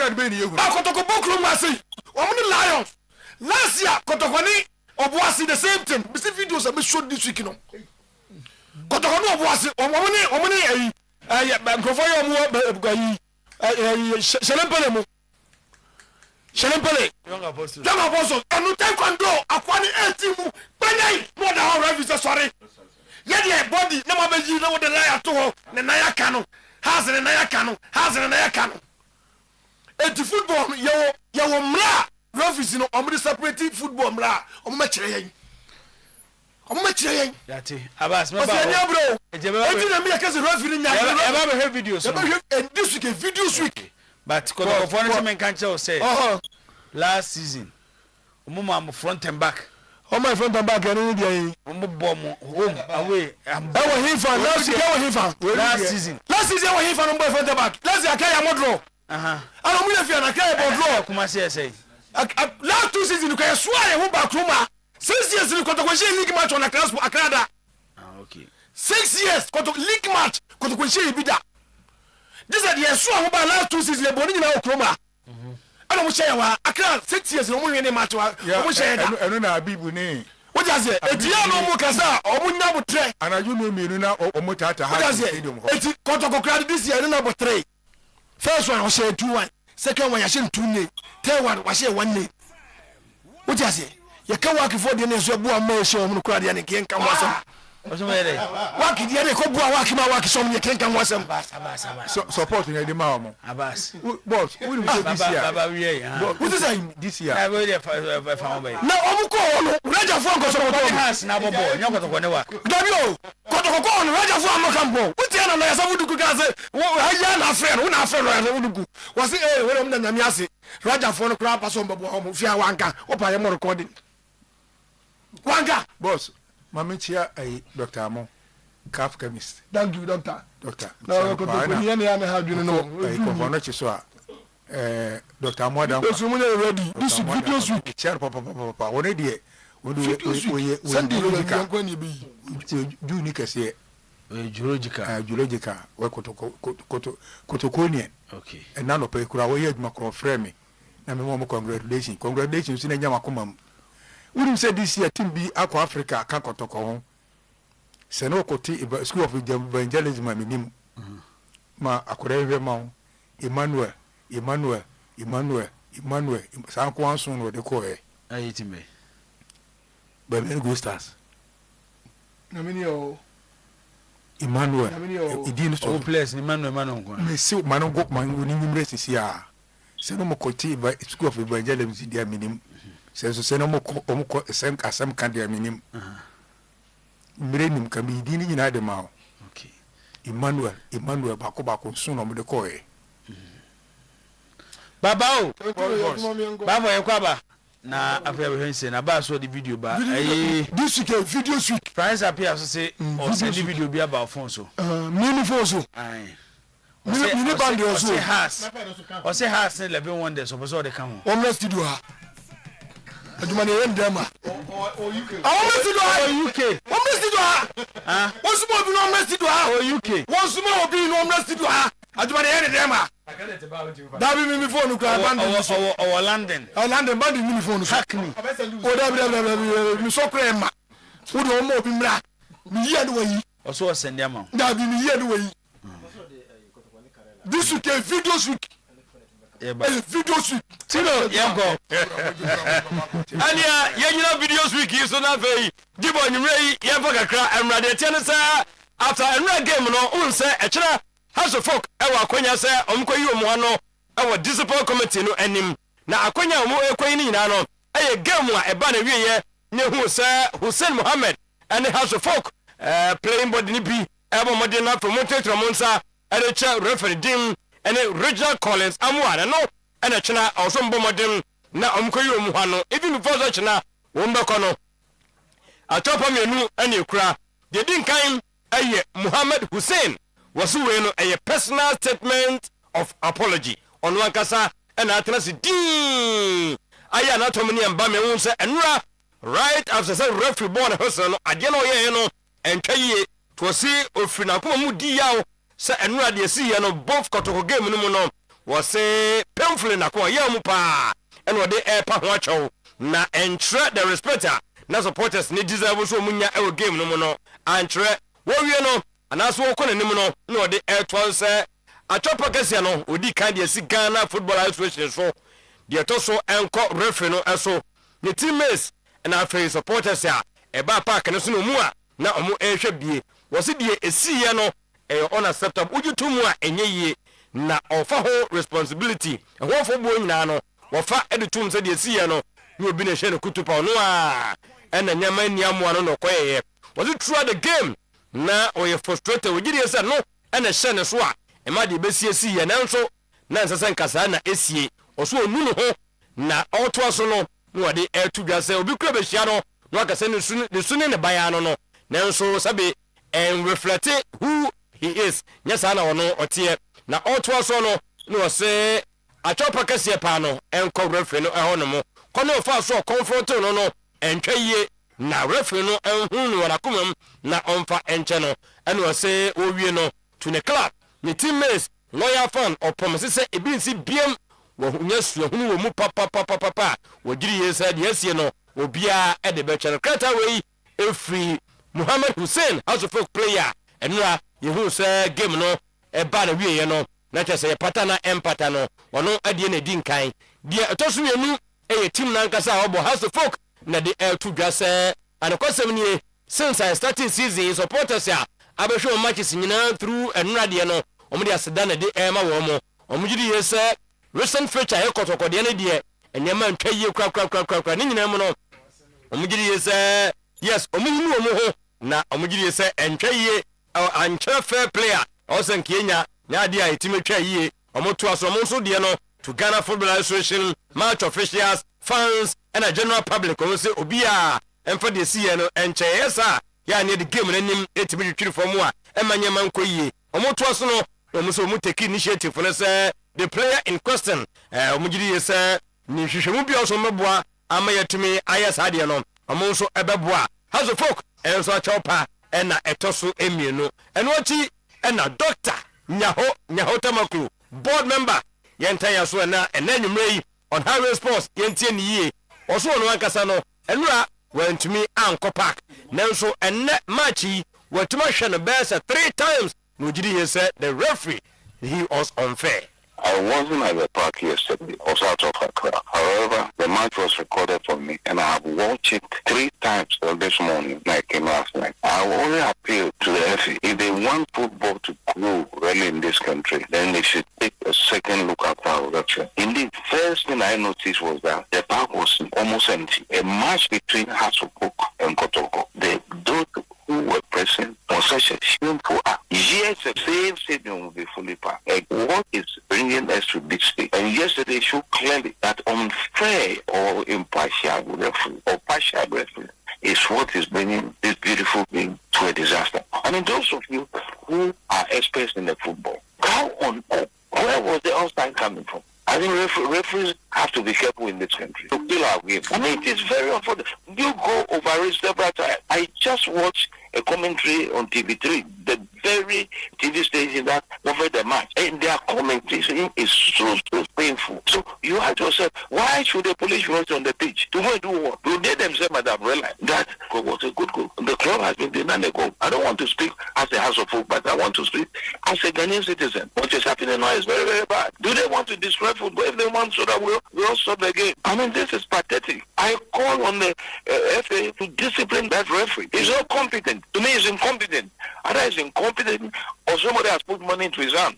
ba kotoko bokru ma say omni Lions last year kotoko ni obuasi the same thing we see videos am show this week no kotoko no obuasi omni nkrofo yo mu Shalempele young apostle enu taekwondo akwani 18 mu banyai no da how refa sorry yede body na mabeji na wo de na to ho ne na ya ka no has ne na ya ka no enti football yo mra referees no omri separate football mra omma kire yen yati abas me ba bro enti na me ka se referee nya e ba be videos no this week video week but ko for no men kan che say last season am front and back. Oh my front and back any day. Home away. Last season we him from front and back. Last year I modro. I don't mean if you are modro. Kuma say. Last 2 seasons you can swear who back room. 6 years you got to league match on a class for Accra. Okay. 6 years got to league match got to question bida. This is the sure who by last 2 seasons boni na Okroma. I don't share wa Accra 6 years no win match wa. We share that. Eno na Abibu ni. What does it? Etia no mo kasa omunya bo 3. Anaju no mienu na omotata ha stadium ho. Eti kotoko crowd this year no 3. First one we share 2-1. Second one we share 2-0. Third one we share 1-0. What does it? You can work for the next bu am show no crowd ya ne ken kan wasam. Osumere. Work dia ne ko bu work ma work so me ken kan wasam. Support ne de ma omo. Abas. Boss, we will this year. Baba we What is this year? I go there for obey. Na omu ko no raja fo ko so ko has na bobo nyoko to ne wa. Dabio kotoko ko no raja fo am kan bo. Wuti na ya sabu duku ka say wo ya na friend wo na friend ya sabu duku. Was say we am na nyame ase. Raja fo no kra pa so mbabo omu fia wanka. Opa ye mo recording. Wanka Boss, mami chia Dr. Amo, calf chemist. Thank you, doctor. No, ko ni ne ya have you know. Ko no chiso Dr. Amo dan. So we ready. This video week. Chair papa. One dey. We send the ko ni bi. Do ni kese. Geological. We kotokoni. Okay. And now no pe kura we aduma kro frame me. Na me mo congratulations na nyama komam. We say this year team be Aqua Africa can kotoko ho. sɛ no kɔte school of evangelism aminim ma akɔrɛ hwɛ ma wo Emmanuel saa nko anso no de kɔɛ ayi timbe but then go stars na mini o Emmanuel idin so o place ni Emmanuel nko me si manu go man ni nyimre sisi a sɛ no kɔte school of evangelism di aminim sɛ no mo asɛm ka di aminim mire nim ka mi idin nyina de ma okay Emmanuel bako so no mo de kɔɛ baba o baba ye kwaba na afia be hwense na ba so the video ba this week video week price appear so say o send the video bi about phone so mini phone so ai mini band o so o say has ne lebe one day so so de come on the studio ha aduma ne yen dem o UK o studio ha o sumo bi no studio ha o UK o sumo obi no studio ha aduma ne yen dem ha dabi mini phone kra band o London band mini phone so hackney o dabi mi so kra ma o do mo obi mra mi yi ade wayi o so send am dabi mi yi ade wayi this week video week video week tino yanko ania yenyina video week so na fei gibo nyumrei yemfa kakra emrade tiene sa after enra game no unse ekira house of folk ewa akonya se omkoyi omu ano ewa discipline committee no anim na akonya omu ekoyi ni nyina no eye game a eba na wieye ne hu se Hussein Mohammed and house of folk playing body ni bi ebo modern na promoted Ramonsa erecha referee dim and Regional Collins amwa no ene chena also mbomodem na omkoyi omu ano even before so chena wombeko no atopa menu ene ekura de din kan eye Muhammad Hussein wasu we no a personal statement of apology on wankasa and atrasi din aya na tomani amba me won se enura right after say referee born hustle no ade no ye no entwaye to see ofina ko mu di yawo se enura de si ye no both kotoko game no mu no was say painful na ko ye mu pa and what they pa ho acho na entre the respecter na supporters ni deserve so munya e game no mu no entre wo wie no anaso wo kone nim no na ode airtwan se achopa kase no odi kan de si Ghana Football Association so de to so enko referee no eso ne teammates na afei supporters a eba park ne so no mu a na omo ehwe bie wo se de esiye no unacceptable ujutumu a enye na ofa ho responsibility ho fo bo nyina no wo fa edutum se de esiye no ni obi na hye ne kutupa no a ena nyama niamu ano no koyeye was it through the game na oye frustrated ogiri ese no ena hye ne so a ema de besie siye nanso na nsese nkasa na esie oso onu no ho na auto aso no no de etu dwase obi kura be hia no no akase ne sunu ne baya no nanso sabe and reflect who he is nyasa na ono otie na auto aso no se achopa kase pa no enko referee no eho no mo kono fa so comfort no entwaye na referee no enhu no wala komam na onfa enche no ene se owie no to the club ni teammates loyal fan opom se ebinsi biem wo nyasu ehunu wo mu papa wogiri yesa de asie no obia e de be chere krata wei efri Muhammad Hussein house of folk player enura yehu se game no e ba na wieye no na chese pata na empata no ono adie na din kan de etoso yenu e team na nkasa obo house of folk na de to dwase and kwasem ni since I started season supporters ya abehwe matches nyina through enura de no omo de aseda na de ma wo mo omo gidi yesa recent feature e kotokode ne de enyama ntwaye kra ni nyina mu no omo gidi yesa yes omo hunu omo ho na omo gidi yesa entwaye anche fair player osen Kenya na de a etime twaye omo to aso omo so de no to Ghana Football Association match officials fans and a general public omo se obia emfa de sie no enche yesa ya ne de game nanim etime twiri form a emanyama nkoyi omo to aso no omo so omo take initiative for say the player in question omo gidi yesa ni hwehwemu bia so meboa ama yatumi ayesa de no omo so ebeboa house of folk enso achopa ena etoso emienu eno achi ena doctor nyaho tamakru board member yenta yaso na enanwumrei on highway sports yentie ni yie oso no ankasa no enura wantumi anko park nanso enne matchi wɔtumi ahwɛ no bɛɛ 3 times na ogyiri yɛ sɛ the referee he was unfair. I wasn't at the park yesterday. I was out of Accra. However, the match was recorded for me, and I have watched it 3 times this morning, like I came last night. I will only appeal to the FA. If they want football to grow really in this country, then they should take a second look at our referee. Indeed, first thing I noticed was that the park was almost empty. A match between Adu Poku and Kotoko. Those who were present was such a shameful act. Yes, the same stadium will be fully packed. Like, what is bringing us to this stage? And yesterday showed clearly that unfair or impartial referee or partial referee is what is bringing this beautiful game to a disaster. I mean, those of you who are experts in the football, how on earth, where was the offside coming from? I think referees have to be careful in this country to kill our game. I mean, it is very unfortunate. You go over it several times. I just watched a commentary on TV3, the very TV station that covered the match, and their commentary is so painful. So you ask yourself, why should the police rush on the pitch? To go and do what? They themselves might have realized that goal was a good goal. The club has been denied a goal. I don't want to speak as a House of Folk, but I want to speak as a Ghanaian citizen. What is happening now is very, very bad. Do they want to destroy football? If they want, so that we'll stop the game. I mean, this is pathetic. I call on the FA to discipline that referee. He's not competent. To me, he's incompetent. Either he's incompetent or somebody has put money into his hand.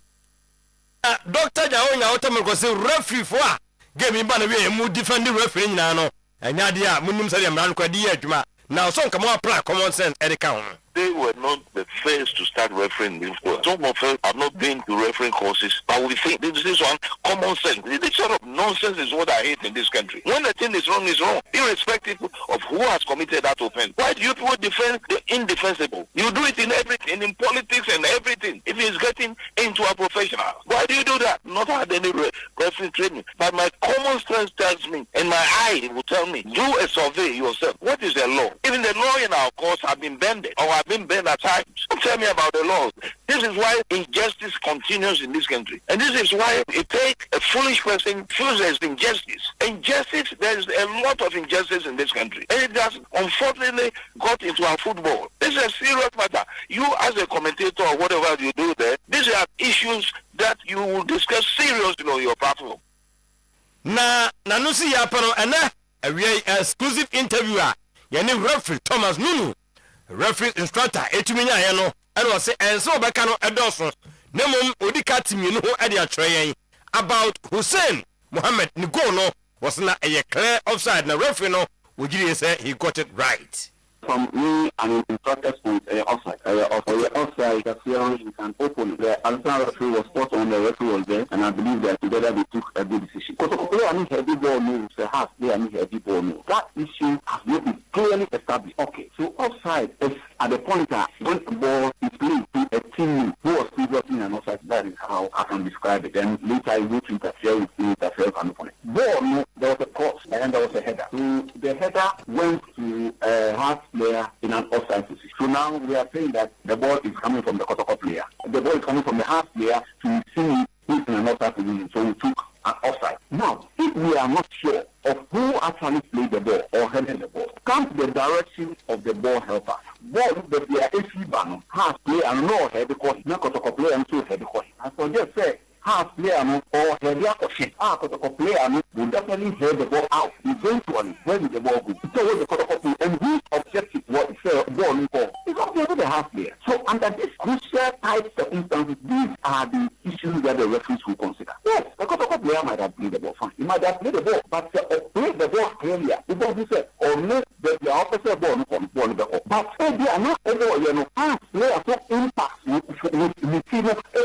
Dr. Jawonya Otamako say referee for game in Banawe mu defend the referee nyina no. Enya dia munum say dem ran kwadi adwuma. Now some come apply common sense e dey count. They were not the first to start refereeing this world. Some of us have not been to refereeing courses, but we think this is one common sense. This sort of nonsense is what I hate in this country. When the thing is wrong, irrespective of who has committed that offense. Why do you people defend the indefensible? You do it in everything, in politics and everything. If it's getting into a professional, why do you do that? Not had any refereeing training. But my common sense tells me, and my eye will tell me, do a survey yourself. What is the law? Even the law in our courts have been bended or have been bent at times. Don't tell me about the laws. This is why injustice continues in this country. And this is why it takes a foolish person feels there's injustice. Injustice, there's a lot of injustice in this country. And it has unfortunately got into our football. This is a serious matter. You as a commentator or whatever you do there, these are issues that you will discuss seriously on your platform. No see yapano and a exclusive interviewer. Yani referee Thomas Nunu. Referee instructor etuminya ye no and was say enso beka no edoso nemom odika timi no ho ade atreyen about Hussein Mohammed ni goal no was na a clear offside na referee no wogiri say he got it right. From me and instructor's point, offside. Offside, the clearance you can open. The Alpha referee was spot on, the referee was there, and I believe that together they took a good decision. Because I need heavy ball moves, the half there, I need heavy ball moves. That issue has not been clearly established. Okay, so offside is at the point that when the ball is played to a team who was previously in an offside, that is how I can describe it. Then later I go to interfere with the interference and opponent. Ball, no, there was a cross, and then there was a header. So the header went to half player in an offside position. So now we are saying that the ball is coming from the Kotoko player. The ball is coming from the half player to see who is in an offside position. So we took an offside. Now, if we are not sure of who actually played the ball or headed the ball, come to the direction of the ball helper. Ball that they are AC ban, half player and no head because not Kotoko player and so head because. And so just say half player or heavy caution. Kotoko player will definitely head the ball out. Eventually, where will the ball go? So the Kotoko player and whose objective was ball for? It's not going to the half player. So under this crucial type circumstances, these are the issues that the referees will consider. Yes, the Kotoko player might have played the ball fine. He might have played the ball, but played the ball clearly. It doesn't say or no the opposite ball from ball the ball. But if they are not able, half player so impact with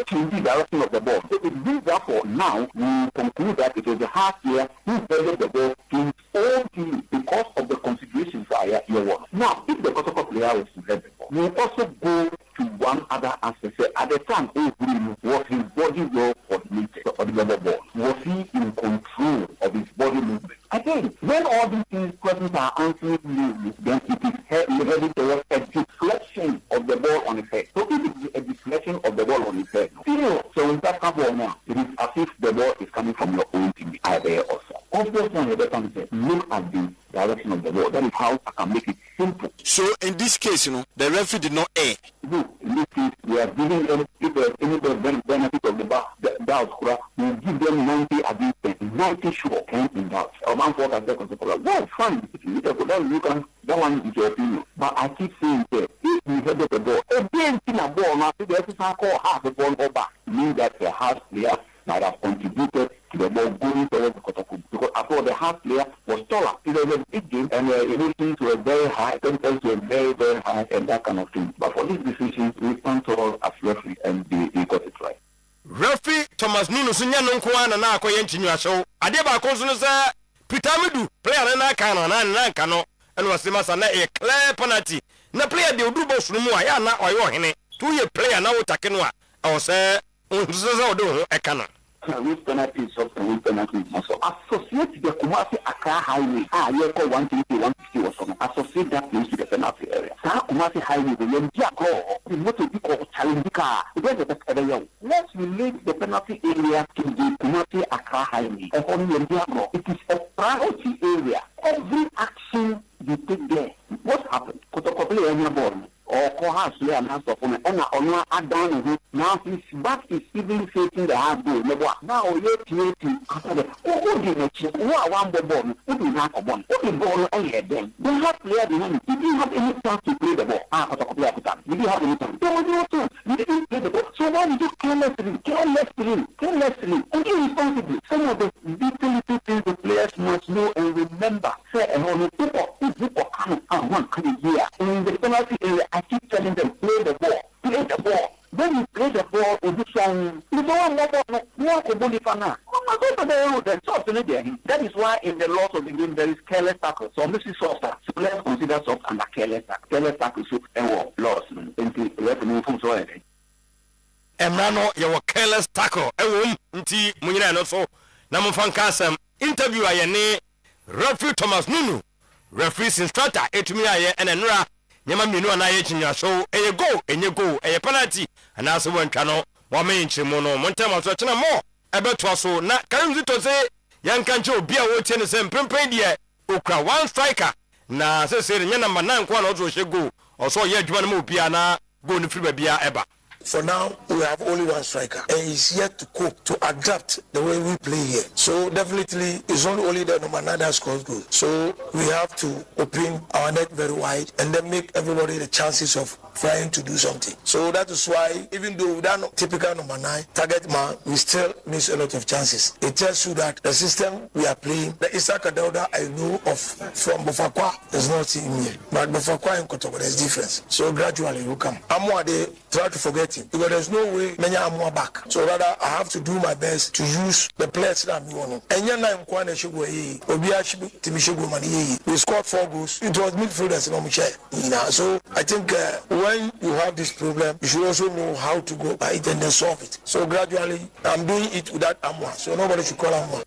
changing the direction of the ball. So it means therefore now we conclude that it was the half player who headed the ball to his own team because of the considerations for year one. Now, if the Kotoko player was to head the ball, we also go to one other aspect. Say, at the time, was his body well coordinated for the ball? Was he in control of his body movement? Again, when all these questions are answered, then it is headed towards a deflection of the ball on his head. So if it is a deflection of the ball on his head, so in that ball now, it is as if the ball is coming from your own team, either or so. obvious one of the time said, look at the direction of the ball. That is how I can make it simple. So in this case, the referee did not err. No, in this case, we are giving them, if there's any benefit of the doubt, we give them 90 against 10, 90 sure, 10 in doubt. Our man for that well, fine. That one is your opinion. But I keep saying that if we head of the ball, again, in a ball, now, if there's a call half the ball over, means that the half player might have contributed to the ball going towards the Kotoko. Because after the half player was taller, it was a big game, and emotions were very high, tempers were very, very high, and that kind of thing. But for this decision, we stand tall as referee, and they got it right. Referee Thomas Nunu Sunya Nunkuana na ko yenchinywa show. Ade ba ko so no say Peter Medu player na kan no na kan no eno wasema sa na a clear penalty. Na player de odu boss no mu a ya na oyo hene. Tu ye player na wotake no a o say unzuza odo ho e kan no. With penalty and penalty so associate the Kumasi Accra Highway you call 150 or something. Associate that place to the penalty area. Kumasi Highway the motor be called challenge car. Let's relate the penalty area to the Kumasi Accra Highway. It is a priority area. Every action you take there. What happened? Kotokopli any ball. Or perhaps we are not performing. And now his back is even facing the half goal. Now you're creating after the one ball. Who do not have one? Who ball and head them? They have players behind. Did you have any chance to play the ball? Did you have any chance? There was no chance. You didn't play the ball. So why did you carelessly and irresponsibly? Some of the little things the players must know and remember. Say and only people one coming here in the penalty area. I keep telling them, play the ball. When you play the ball, you don't that is why in the laws of the game there is careless tackle. So this is soft. So let's consider soft and a careless tackle. Careless tackle so laws. Emrano your careless tackle. Nti munyina no so na mfanka asem interview ayene referee Thomas Nunu. Referee's instructor etumi aye enenra nyama minu ana ye chinya show eye go eye penalty ana so wantwa no wa me nchemu no montama so chena mo ebeto so na karimzi to say yanka nche obi a wo tie ne sem pempen de okra one striker na se nya number 9 kwa na ozo hye go oso ye adwuma no mo obi ana go no free bia eba. For now, we have only one striker, and he's yet to cope, to adapt the way we play here. So definitely, it's only the number 9 that scores goals. So we have to open our net very wide and then make everybody the chances of trying to do something. So that is why, even though without no typical number 9 target man, we still miss a lot of chances. It tells you that the system we are playing, the Isaka Dauda I know of from Bofakwa is not in here, but Bofakwa and Kotoko there's difference. So gradually we will come. Amwa they try to forget him because there's no way many Amwa back. So rather I have to do my best to use the players that I'm on. And yana mkwane shigwe hii, obiashibi timishigwe mani hii. We scored 4 goals. It was midfielders in Omiche. So I think when you have this problem, you should also know how to go by it and then solve it. So gradually, I'm doing it without Amwa. So nobody should call Amwa.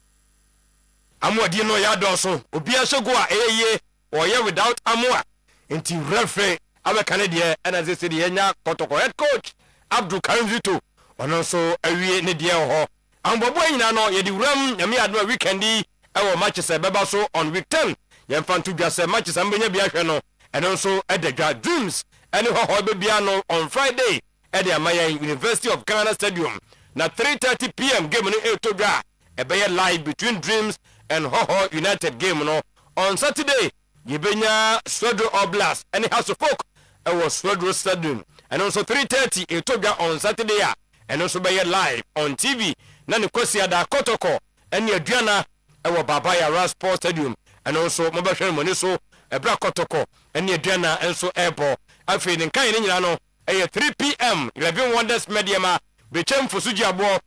Amwa di no ya doso. Obia shogwa eye or without Amwa. Inti referee abe Canadian and as they say the Enya Kotoko head coach Abdul Karim Zito. Ono so awie ne die ho. Ambobo nyina no ye di wuram nyame adwa weekendi ewo matches beba so on week 10. Ye mfantu dwa se matches ambenya bia hwe no. Eno so edega dreams ene ho be bia no on Friday at the Amaya University of Ghana Stadium. Na 3:30 p.m. game no etodwa ebe live between Dreams and Hoho United game no. On Saturday Yibenya Swedro Oblast and House of Folk was Swedro Stadium. And also 3:30 etodwa on Saturday and also be live on TV. Na ni kwesi ada Kotoko and Adriana ewo Babaya Ras Sports Stadium and also mobile money so ebra Kotoko and Adriana and so airport. Afi ni kan ni nyina no 3 p.m. 11 Wonders Mediama bechem fusuji abo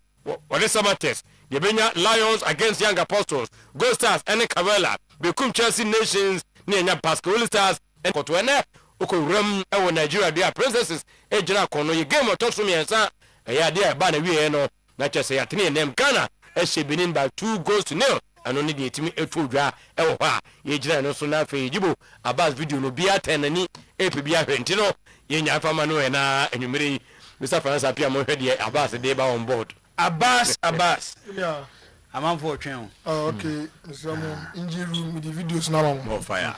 wale samates yebenya Lions against Young Apostles Gold Stars and Kavela bekum Chelsea Nations ni enya Basketball Stars and Kotwene okoram ewo Nigeria dia Princesses ejira kono ye game otoso miensa ya dia ba na wie no na chese ya tene nem Ghana ehye Benin by 2-0 ano ni de timi etodwa ewo ha ye jira no so na fe jibo abas video no bia 10 ani epe bia hwenti no ye nya fama no na enwumere Mr. France apia mo hwede abas de ba on board Abbas Yeah. man for train. Oh, okay. Some injury room with the videos now. More fire.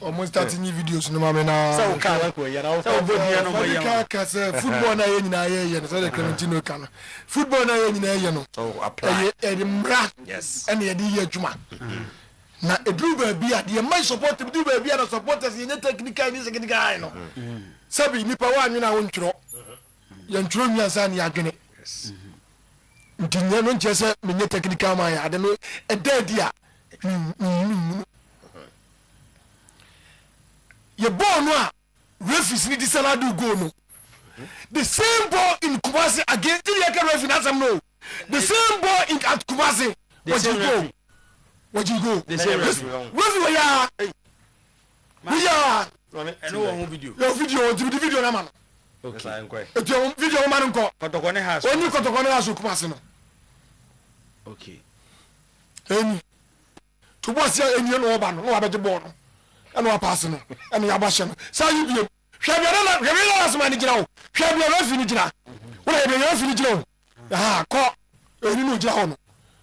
Almost 30 videos no mama na. So can we ya So body no more. Football na ye nyina ye so the Clementino kan. Football na ye nyina ye no. So apply. Yes. And ye di ye adwuma. Na edru ba bia de man support edru ba bia na supporters ye technical ni second no. Sabi nipa wa anwena wo ntworo. Ye ntworo nyansa ni adwene. Yes. Ntinya no nchese menye technical man ya de no dia ye ball no a referees ni disaladu go no the same ball in Kumasi against the referee na some no the same ball in at Kumasi what you go the same referee ya and no video your video na man okay video man nko Kotokone has only Kotokone has Kumasi no okay eni to boss ya eni no oba no abeje ball no eno apass no eno ya ba hye no say you biem hwebia na asma ni gina wo hwebia na fini gina wo na hwebia fini gina wo ko eni no gina ho no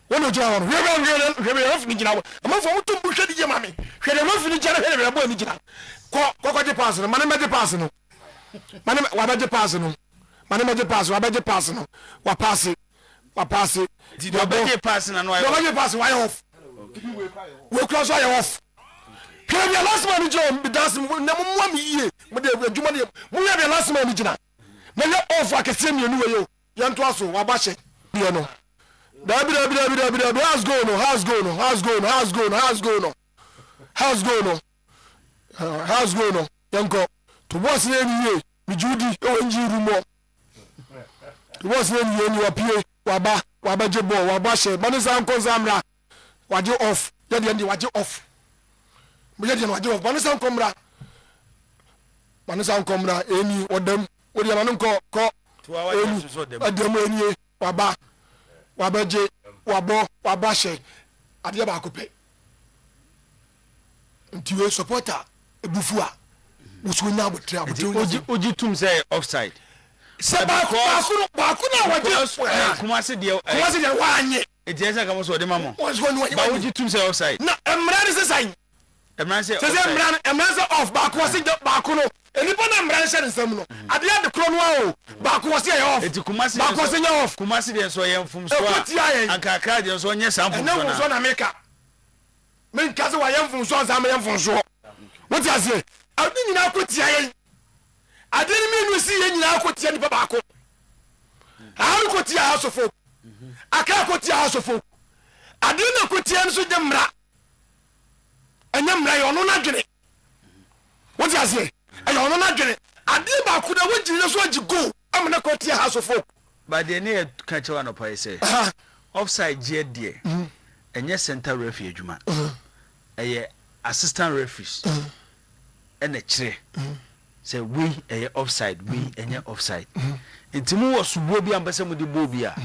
wo no gina ho no hwebia fini gina wo ama fo mutum bu hwedi je mame hwede ma fini gina hwede bo ni gina ko je pass no mane meje pass no mane wa beje pass no mane meje pass wa beje pass no wa pass did you beje pass na no I beje pass why off we close why off can be last man job be dance na mo mi yie mo de adwuma ne mo ya be last man gina na le off akese mi enu we yo yan to aso wa ba hye bi no dabi how's going on yanko to boss na ni ye mi judi e wanji rumo to boss na ni ye ni wa pie wa ba je ball wa ba hye manisa nko zamra wa je off ya de wa je off mo ye de wa je off manisa nkomra eni odam odi ma nko ko adem eni wa ba je wa ba hye ade ba akopɛ nti we supporter ebufua wusu nya abotre oji tum say offside se ba ko na waje Kumasi de wa anye etiesa kamo so de mamo ba oji tum say offside na emran se sai emran say off ba ko se ba ko no enipa na emran se nsam no ade ade kro no o ba ko se off eti Kumasi ba ko se nya off Kumasi de so ye mfum so ankaka de so nye sam mfum so na so na meka men kaze wa ye mfum so za me ye mfum so what you say ade nyina akotia ye ade ni menu si ye nyina akotia ni baba ko haru kotia asofo aka kotia asofo ade na kotia nso de mra enya mra ye ono na dwene what you say ayo ono na dwene ade ba ko da wonjire so agi go amna kotia asofo ba de ne ka chewa no pa say offside je de enye center referee adwuma eye assistant referees ene kire say we eye offside we enye offside entimu wosubo bi ambase mu di bo bi a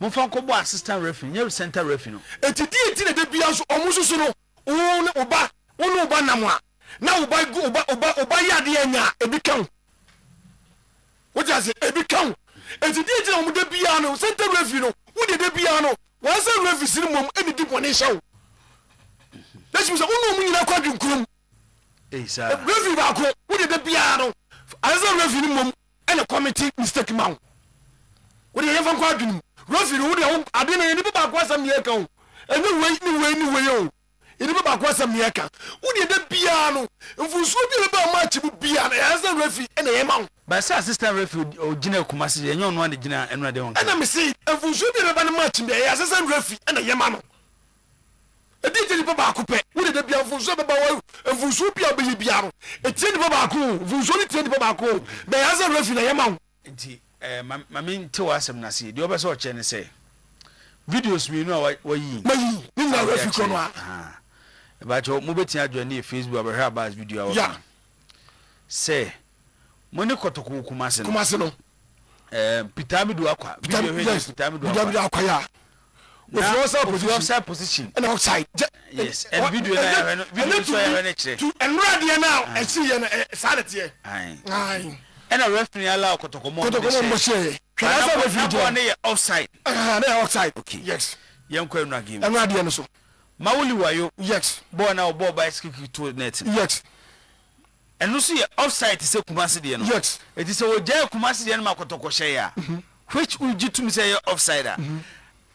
mo fa ko bo assistant referee nye center referee no etidi etine de bia so omususu no wonu oba namwa na oba yade anya ebi kan what you say ebi kan etidi etine omu de bia no center referee no wo de bia no wa say referee sini mom eni di bone show let's say unu mu nyina kwadu nkrum sir referee ba ko wo de bia no as a referee mom ene committee mistake man wo de yefan kwadu nim referee wo de ade na ni ba ko asam ye kan eni we yo eni ba ko asam ye kan wo de bia no mfuso bi ba match bu bia na as a referee ene ye man ba say assistant referee ogina Kumasi ye nyon no ade gina enu ade won ena me see mfuso bi ba na match bi ye assistant referee ene ye man edi tedi baba akopɛ wo de bia mfuso baba wa mfuso bia be bia no eti di baba akɔ mfuso ni tedi baba akɔ be as a referee na ye man nti mame nte wasem na se de obese o che ne se videos mi no wayi mayi ni na referee ko no a ba cho mo betia adwane e Facebook abehwe about video awo se mo ne kotoko Kumasi no pitamidu akwa video pitamidu akwa ya offside position and outside yes and video so ya na kire to and ready now and see na sanity ai and a referee allow kotoko mo share kasa referee on offside na outside okay yes Yanko Enra game. Enra de no so. Mawuli wayo. Yes. Boy na ball bicycle to net. Yes. And no see offside say Kumasi de no. Yes. It is o jay Kumasi de no makotoko hye ya. Which will you to say offside?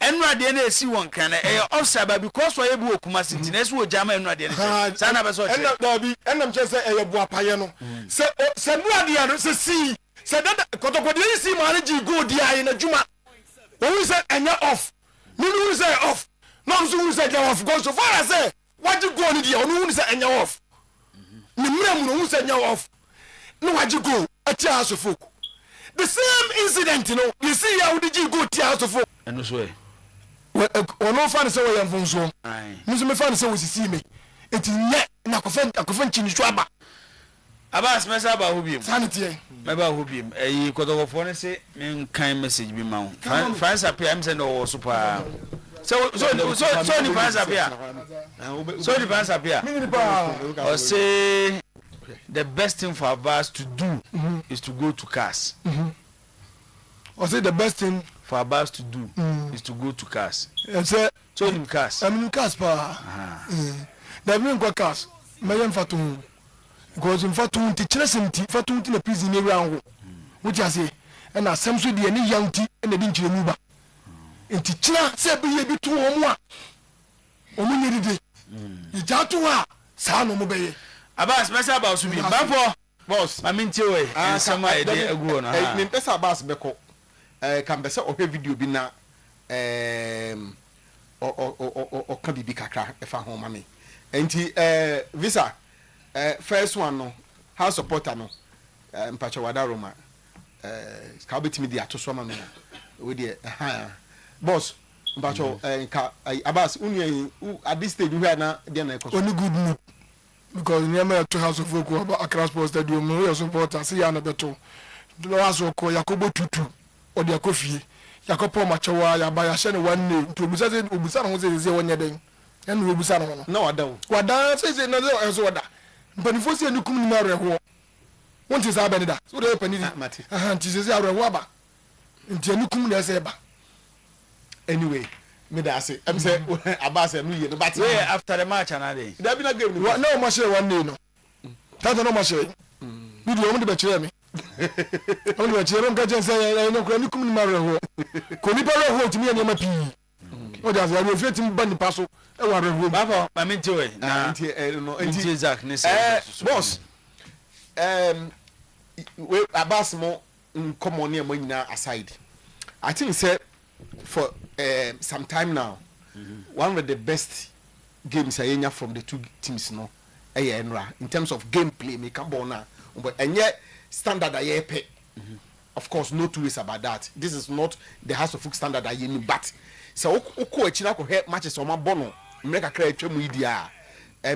Enra de na esi won kan na offside ba because we bu Kumasi ti na so o jama Enra de na. Sana be so. Enra dabi enam che say bu apaye no. Se Enra de no se si. Se that kotoko de si ma na ji go di aye na juma. Who say enya off? Me who say off? No so who say off go so far as say what you go ni dia onu who say enya off. Ni mrem no who say enya off. No what you go ati aso folk. The same incident, you know. You see how did you go to house for? And no way. Well, no fan say we am from so. Aye. Musu me fan say we see me. It is net na kofen chini swaba. Abas mesa ba hobiem. Sanity. Me ba hobiem. Kotokofo ne say me kan message bi ma wo. France apia am say no super. So ni France apia. So ni France apia. O say the best thing for Abbas to do is to go to CAS. Or say the best thing for Abbas to do is to go to CAS. Say so in CAS. I'm in CAS pa. That mean go CAS. Me yem fatu. Because in fatu ti chresemti fatu ti na prison ni round. Which I say and asem so de ni yanti and de nchire mu ba. Enti chira se be ye bi to omo a. Omo nyedi de. Ija to a sa no mo be ye. Abbas mesa ba so bi bafo boss I mean we some idea agu no ha me pesa Abbas beko kan be se o video bi na o kan bibi kakra e fa ho ma me enti visa first one no house supporter no mpacha wada roma ka obetimi di atoso ma me we dey boss mpacha ka Abbas unu at this stage we na dey na ekoso only good mood. Because near to house of folk about Accra Sports Stadium, no supporter, see an beto. The last of Yakobo Tutu or the Akofi, Yakopo Machawa, Yabaya Shen 1 name to Busan was a 1 year and Rubusan. No, I don't. What dance is another as order. But if you see a new community, what is Abanida? So they open it, Matty. And she says, I will wabba into a new community. Anyway. Me da say am say Abbas am you but after the match another there be na game no match one day no that no match we do only be chere me only be chere me ka say no kura ni kum ni mare ho ko ni pare ho timi ene ma pi o da say we fit mi ban ni paso e wa re ho baba ma menti we na no enti Zach ne say boss we Abbas mo come on here mo nyina aside I think say for some time now one of the best games I enya from the two teams no Enra in terms of gameplay me can bona but and yet standard I pay of course no two ways about that this is not the house of folk standard I need but so oko achina ko he matches o ma bono mreka kra atwa mu idia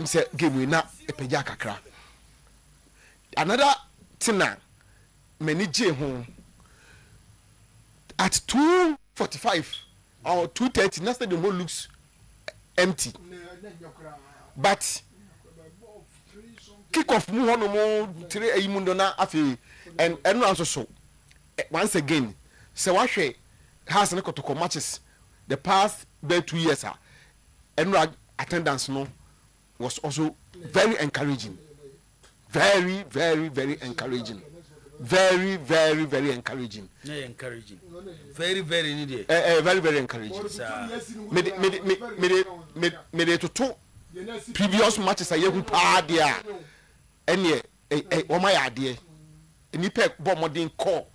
say game we na epeja kakra another thing na many je ho at 2:45 or 2:30 next the whole looks empty but kick off mu hono mo 3 ayimundo na afi and also so once again say wahwe has na kotoko matches the past 2 years and attendance no was also very encouraging very encouraging very encouraging very needed very encouraging me to previous matches I hu pa dia ene o ma ya de ni pe bo modern call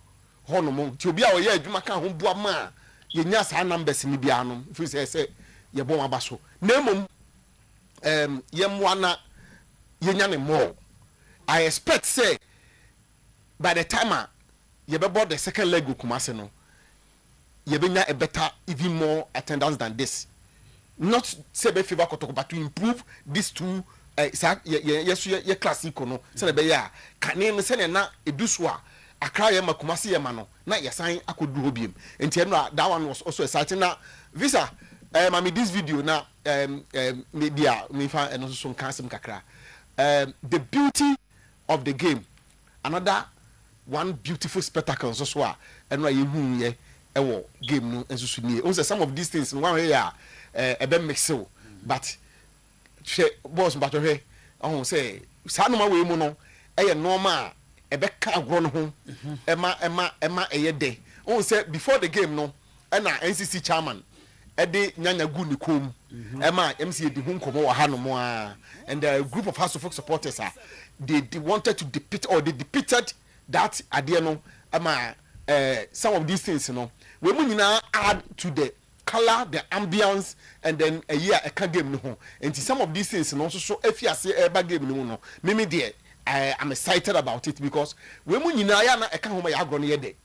hono mo ti obi a o ye adwuma kan ho bua ma ye nya sa numbers ni bia no fi say ye bo ma ba so na mom ye mo na ye nya ne more I expect say by the time you be bought the second leg of Kumasi no you be a better even more attendance than this not say be favor kotoko but to improve these two yes classic no say be ya kan say na eduso a Accra ye ma Kumasi ye ma no na yesan akodu hobiem enti no that one was also exciting na visa mami this video na media me fa eno so kansem kakra the beauty of the game another one beautiful spectacle so and why you ɛwɔ game no nso so nie on say some of these things one way ebe mixel but hwɛ boss but hwɛ ɔho say saa no ma we mu no ɛyɛ normal ebe ka agro no ho ɛma ɛyɛ de on say before the game no ɛna NCC chairman ɛde nyanya gu ne kom ɛma MC edi hu nkomo wɔ ha no mo a and a group of House of Folk supporters they wanted to depict or they depicted that idea no ɛma some of these things you know we mu nyina add to the color the ambience and then a year a can game no ho and some of these things no so afiase eba game no no me there I'm excited about it because we mu nyina ya na e kan ho ya agro no ye de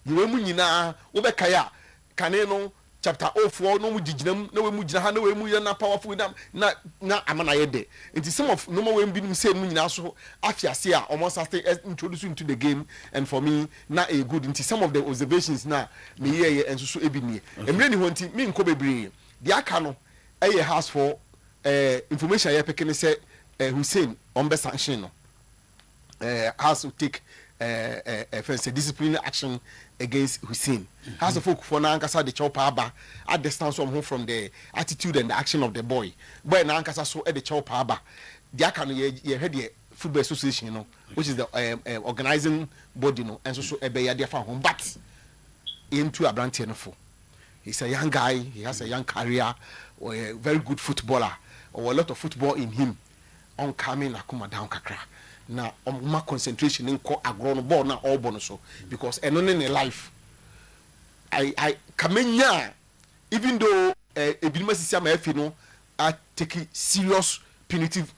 we mu nyina wo be kaya kane no chapter 04 no mu giginam na we mu gina ha na we mu ye na powerful na amana ye de it is some of no more we bi say mu nyina so afiase a almost start introduce into the game and for me na a good into some of the observations na me ye and so ebi nie emre ni ho nti me nko bebre the aka no eye house for information ye pekene say Hussein on be sanction no has to take first disciplinary action against Hussein. Has a folk for Nankasa the chopper aba at distance from the attitude and the action of the boy. Boy Nankasa so at the chopper aba. The Akan ye heard the football association, you know, which is the organizing body, you know, and so a bay at home. But into a brand for. He's a young guy, he has a young career, or a very good footballer, or a lot of football in him. On coming akuma down kakra. Na my concentration in ko agro no ball na all bonus so because eno in life I kamenya even though ebinima sisi ama afi no are taking serious punitive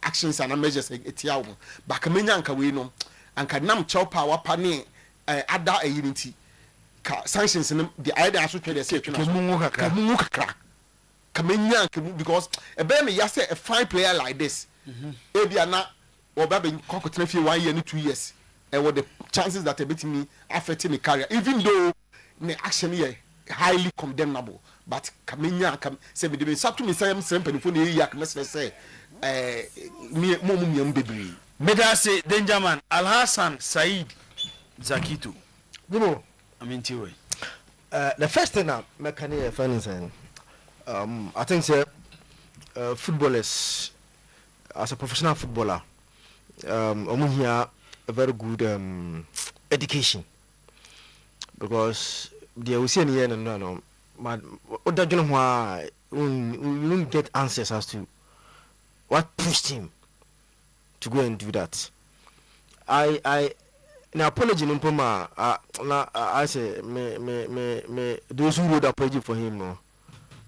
actions and measures etia wo but kamenya anka we no anka nam chow power pane ada unity ka sanctions no the idea aso twede say twena kamungu kakra kamenya anka because ebe me yase a fine player like this ebia na obabe kokotena fi 1 year ni 2 years what the chances that a bit me affecting the career even though the action here highly condemnable but kamenya say me dey sabtu me say simple for the yak mess say me mum bebre meda say Dangerman Alhassan Said Zakitu Bibo I mean tiwe the first thing that me can hear saying I think say footballers as a professional footballer here a very good education because they will see any no but why we don't get answers as to what pushed him to go and do that. I apology no poma I say me those who wrote apology for him no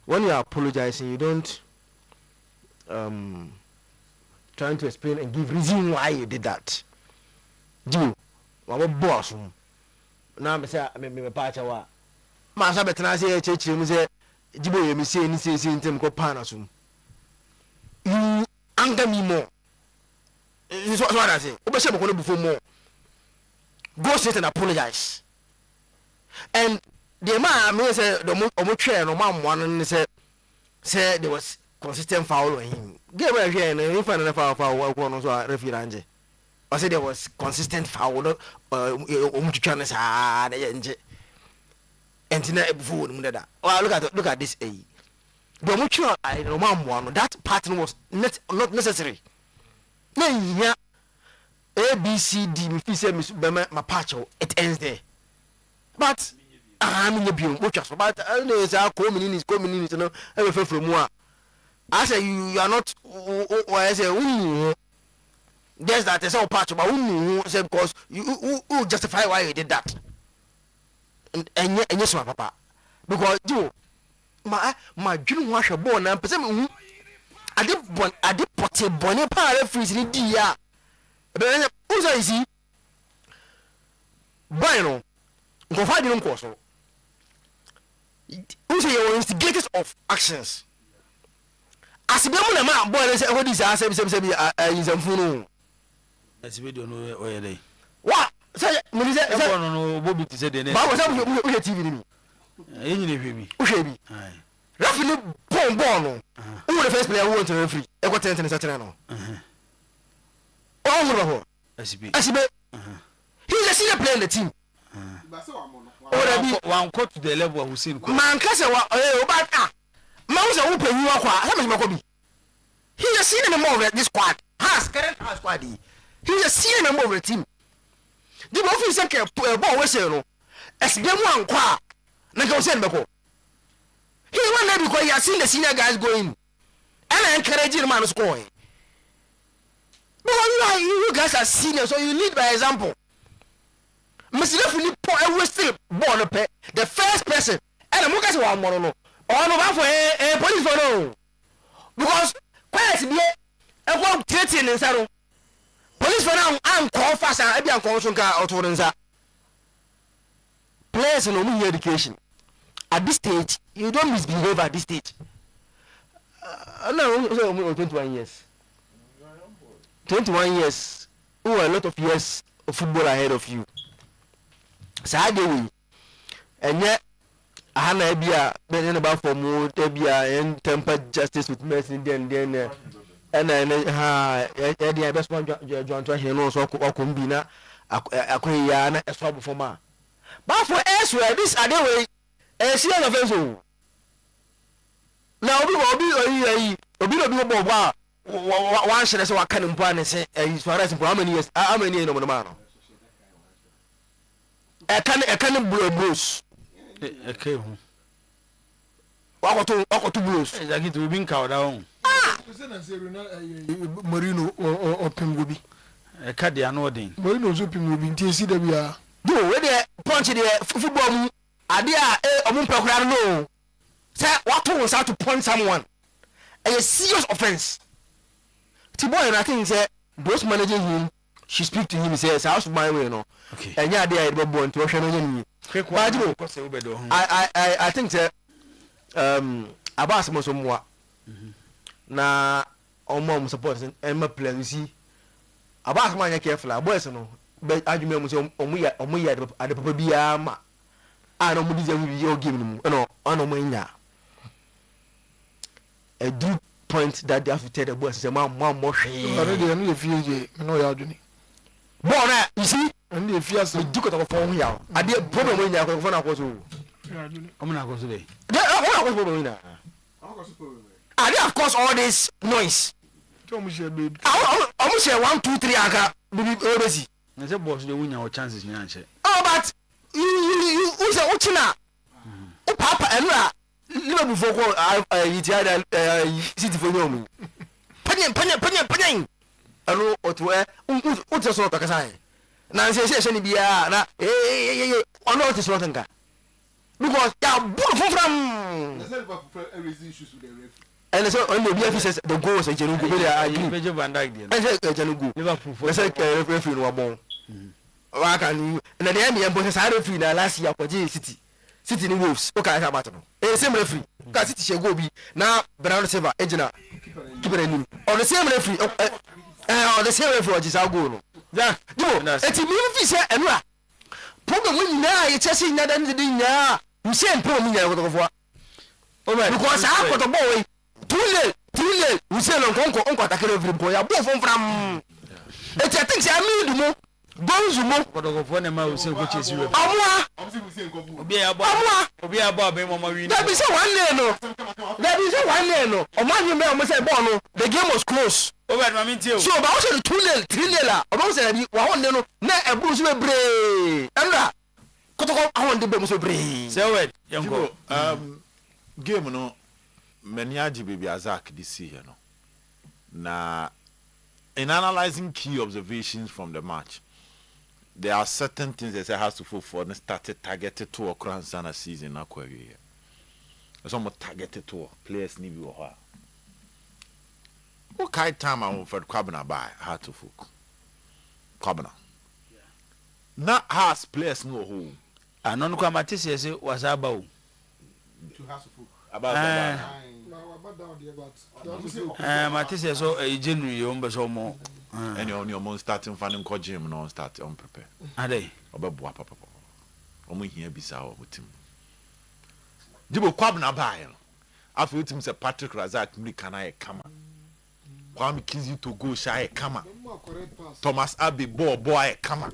when you are apologizing you don't trying to explain and give reason why you did that. Do our boss now me say me pacha wa ma sa betena say chechi mu say jibo ye me say ni say ntem ko pana sum you anger me more so what I say obe say mo ko before more go straight and apologize and the man me say the omo twa no ma mo no say there was consistent foul on him. Game where here and if I foul no so referee anje. I said there was consistent foul trying to and na before that. Oh look at this the mutual I no man that pattern was not necessary. Na here A B C D me fi say my patch it ends there. But I'm in the biom which was but no say come in no e from mu I say you are not I say there's that is all part but who say because you justify why you did that and yes my papa because you my dream was a born and person I did put a bonnet part freeze in dia but who say see bueno go find them course who say you instigators of actions asibiamu na ma boy say what is asem in some funu asibido no oyele wa say me say no bobi ti say de ne ba wa say we TV ni enyi ne hwe bi wo hwe bi referee ni bon no who the first player who want to referee e ko ten say no oh asibe he's a senior player in the team one quote to the level of Hussein. Man, Cassa, Mouse, open you are how much Macobi? He has seen a member of this squad. Has current squad. He has seen a member of the team. The officer can put a ball whistle as them one qua. Negotiate Bako. He won't let because he has seen the senior guys going. And I encourage the man scoring. But you guys are senior, so you lead by example. Mr. Philip Paul still born up the first person. And I'm going to one more. Or no for a police for no. Because quiet be a one threatening in Saro. Police for now and call fast and I call some car out of players in only education. At this stage, you don't misbehave at this stage. No, 21 years. 21 years. Who are a lot of years of football ahead of you. Sadly, and yet, I have been been about for more and tempered justice with mercy then and the best one John Trash also Kumbina Aquayana a swab for ma. But for elsewhere, this other way, a seal of vessel. Now, we will be one should as what can and say, as far as how many years, how many no man. A can blow bruise. Okay. What to bruise? Like it will be cow down. Marino or Pingubi. A cat they are nodding. Marino's open will be in TCWR. Do where they punch the football. Idea a woman no. Say what was how to punch someone. A serious offense. Tiboy and I think say those managing him, she speak to him, says, "How's my way, no?" Okay. And yeah, they are born to Russian. I think that Abbas Mosomwa na mom supports and my plan. You see, Abbas man, careful. Boys, no, but argument was omuya at the Papa I don't believe you give him no on a deep point that they have to tell the boys, the mom more already only a few years. No, you're doing. Bona, you see, and if you have to do it of a phone here, I did problem when you're going to go to. I'm not going to say. I did, of course, all this noise. I almost say 1, 2, 3. I got busy. I said, boss, the winner or chances in answer. Oh, but you say, what's now? Oh, Papa, and never before I city for you. Penny. I know what to wear. What's the sort of sign? Now, say, be na I know what is not because they are beautiful from. And so only the officers the goals and Janugu. Major Van Dyke. I said Janugu. Liverpool. I said referee no bon. Why can you? And at the end, the Embassy had referee last year for City. City in Wolves. Okay, I have battle. A same referee. Because City shall go be now. Brown Silver, Egina, keep it in. Or the same referee. Or the same referee is our goal. Yeah, it's a movie, sir. And what? Problem when now it's just in that end of the year. You say, poor me, I would have what? Because I got a boy. Too late. We say, Uncle, I can every boy. I bought from. It's a thing I mean, more. Those who know what of one amount say which is you. Be about Marina. That is a 1 year no. That is a 1 year no. Or man, you may almost say, Bono, the game was close. Over at Mamintio. So about the 2 nil, 3 nil. About say, 1 no, not a bruise will break. And that. I want the bombs will break. So, wait, young go. Game no, Menyaji baby Azak this year no. Na, in analyzing key observations from the match, there are certain things that has to fulfill and started targeted to across the season. Some targeted to players need to be. What kind of time I for Kwabena by how to folk Kwabena. Not has players no who. I non Kwamatis was about Matisse so a genuine so more. And on your starting finding called Jim no start unprepared. Are they? About papa. Omo here bisa with him. Jibo Kwabena by. After with him say Patrick Razak me can I come. Kwame Kizi to go shy come. Thomas Abbey boy come.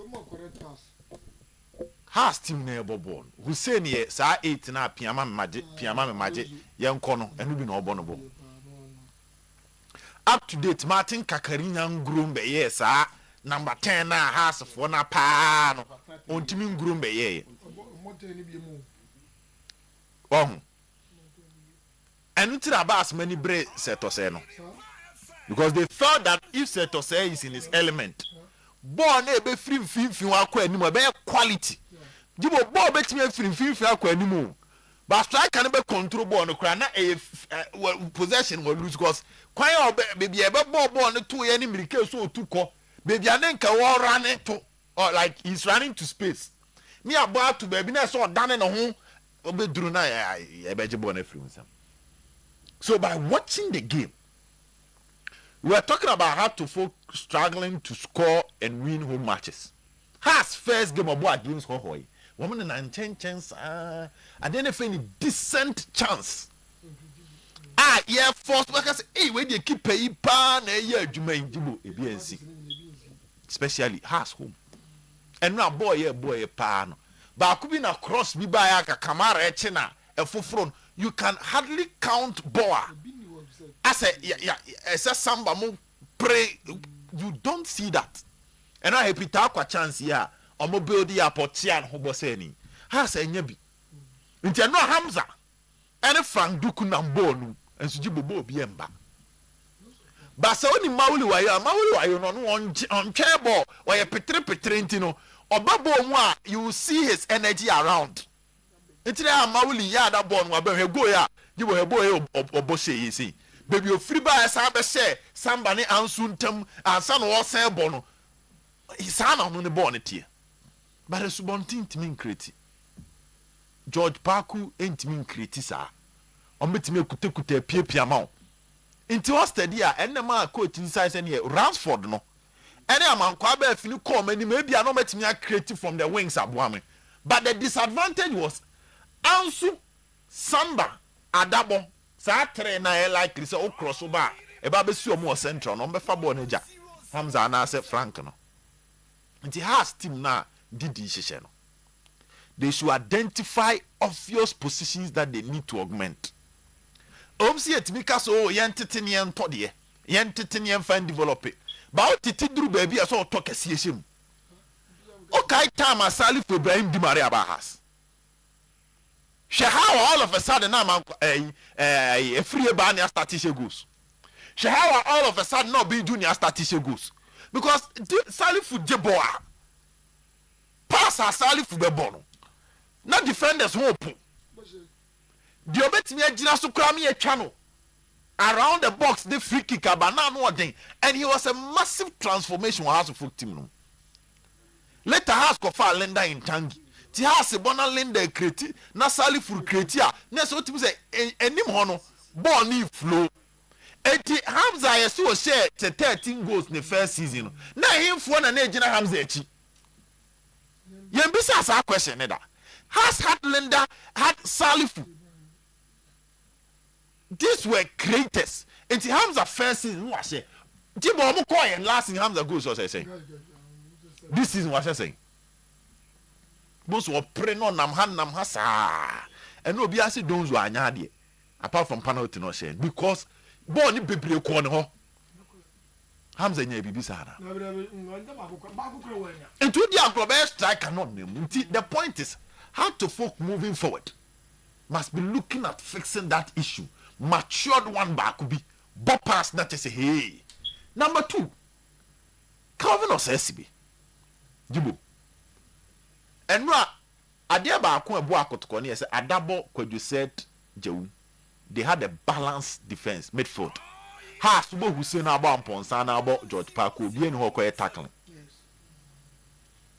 has team na ebo ball Hussein ye saa 8 na piama me maje ye nko no enu bi na obo no bo up to date Martin Kakarinya ngurumbe ye saa number 10 na has for na pa no ontimi ngurumbe ye and tira bas many bre Setose no because they thought that if Setose is in his element ball na be free akwa anim be quality Jibo ball betime free akwa anim but striker no be control ball no kra na possession will lose because kwan baby e be ball no to ye ni mirike so otuko baby anenka wo run to or like he's running to space me about to baby na so dane no ho obeduru na e be jibo na free himself. So by watching the game, we are talking about how to folk struggling to score and win home matches. Has first game of what games hoy. Woman in 9 chance and then if any decent chance. Yeah, first because hey when you keep pay pan a year you may do a BNC. Especially has home. And now boy pan. But could be na cross be by a camera china a full front. You can hardly count Boa. I say, samba mo pray. You don't see that. And I happy to chance here. Or mo build the airportian who was saying. Ha say nyebi. Inti no Hamza. And Frank Duku Nambonu and Sujibo Biemba. But so ni Mauli wayo no on chairbo or a petrintino or babo mwa you see his energy around. Ntire amawuli ya da ball no be go ya jibo hebo obose yi sei baby ofiri ba sa be share samba ne ansu ntam ansa no osan ball no isana no ne ball ne tie but the subontin ntimi nkreti George Poku ntimi nkreti sa ometimi ekuta piepia ma nti o steady a enema coach inside say ne Ransford no ene amankwa ba afini call mani maybe no metimi create from the wings aboame but the disadvantage was Ansu Samba Adabo sa tre na e like say o cross over e ba be si omo central no be fa ball na ja Hamza na say Frank no nti has team na didi hihye no they should identify obvious positions that they need to augment omsi etimi so yentete ne ento de yentete ne fan develop ba o titi duru ba bia so to kase yeshem o kai time asali for Ibrahim Di Maria Bahas Shahawa all of a sudden now a free ban statistic goes. Shahawa all of a sudden not being junior statistic goes. Because Salifu Jeboa pass a Salifu Bebono. Not defenders hope. The obetime Jina Sukrami a channel around the box, the free kicker banana thing, and he was a massive transformation was for team. Later has Kofa Lenda in Tangi. Ti has bona Linda kreti na sali furu kreti a na so timi say enim ho no ball ni flow eti Hamza yeso share 13 goals in the first season na himfo na ejina Hamza echi yem bisa sa question da has had Linda had Salifu these were creators eti Hamza first season wa share Jibo mo call and last season Hamza goals so say this season what say most were pray no nam ha sa and no be ase donzo anya de apart from penalty no share because ball ni bebre ko ne ho Hamza nya bibi sa na into the agro striker not name the point is how to folk moving forward must be looking at fixing that issue matured one back could be but pass that say hey number 2 Calvin Osesibi Jibo Enra adia ba ko ebo akotoko ne say Adabo Kwadu said Jewu they had a balanced defense midfield ha subo Hussein aba Mponsa na aba George Poku bi eni ho ko tackling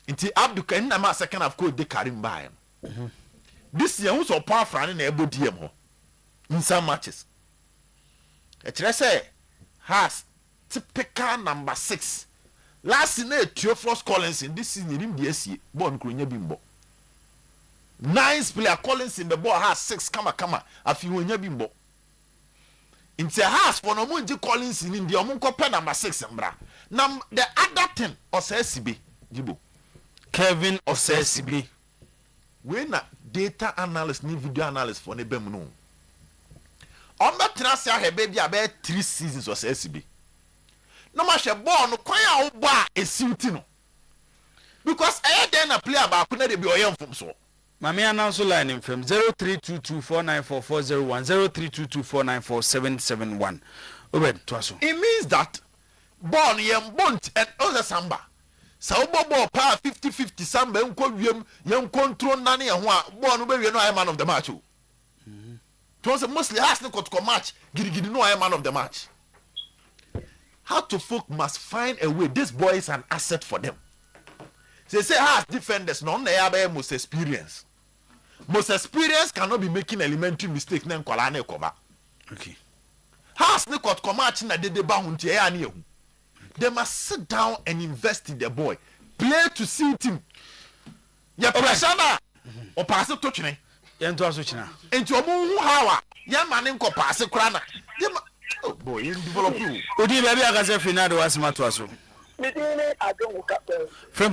nti Abdul Karim na ma second half ko de Karim by this year who so powerful na ebo diem ho in some matches e kire say has typical number 6 last night Theophilus Collins in this season him dey see ball nkronya bimbo nice player Collins in the ball has 6 kama afi wonya bimbo into has for no munji Collins in the omunko pe number 6 mbra now the other thing Osesibi Jibo Kevin Osesibi when na data analyst ni video analyst for ne bem no on be tena se ahebe bi abe 3 seasons or SCB no ma hwe ball no kwan a wo bo a esiuti no because then a player ba kuna de bi oyem fom so Mami announce line in from 0322494401 0322494771. Obed twaso. It means that born yem bont and other samba. Sa ball pa 50-50 samba enko wiem yem control nane e ho a born be wie no I man of the match. To was mostly has no to match gidi no I man of the match. How to folk must find a way. This boy is an asset for them. They say has defenders none they have most experience. Most experience cannot be making elementary mistake na nkwala na ekoba. Okay. Has ne kot match na de ba hunti e ya na ehu. They must sit down and invest in the boy. Play to see him. Ya pressure na o pass to twene. Yen to aso china. Enti omo hu hawa ya ma ne nko pass kura na. Oh boy, you develop you. Odi baby akase finado asima to aso. Medine adon ka. Friend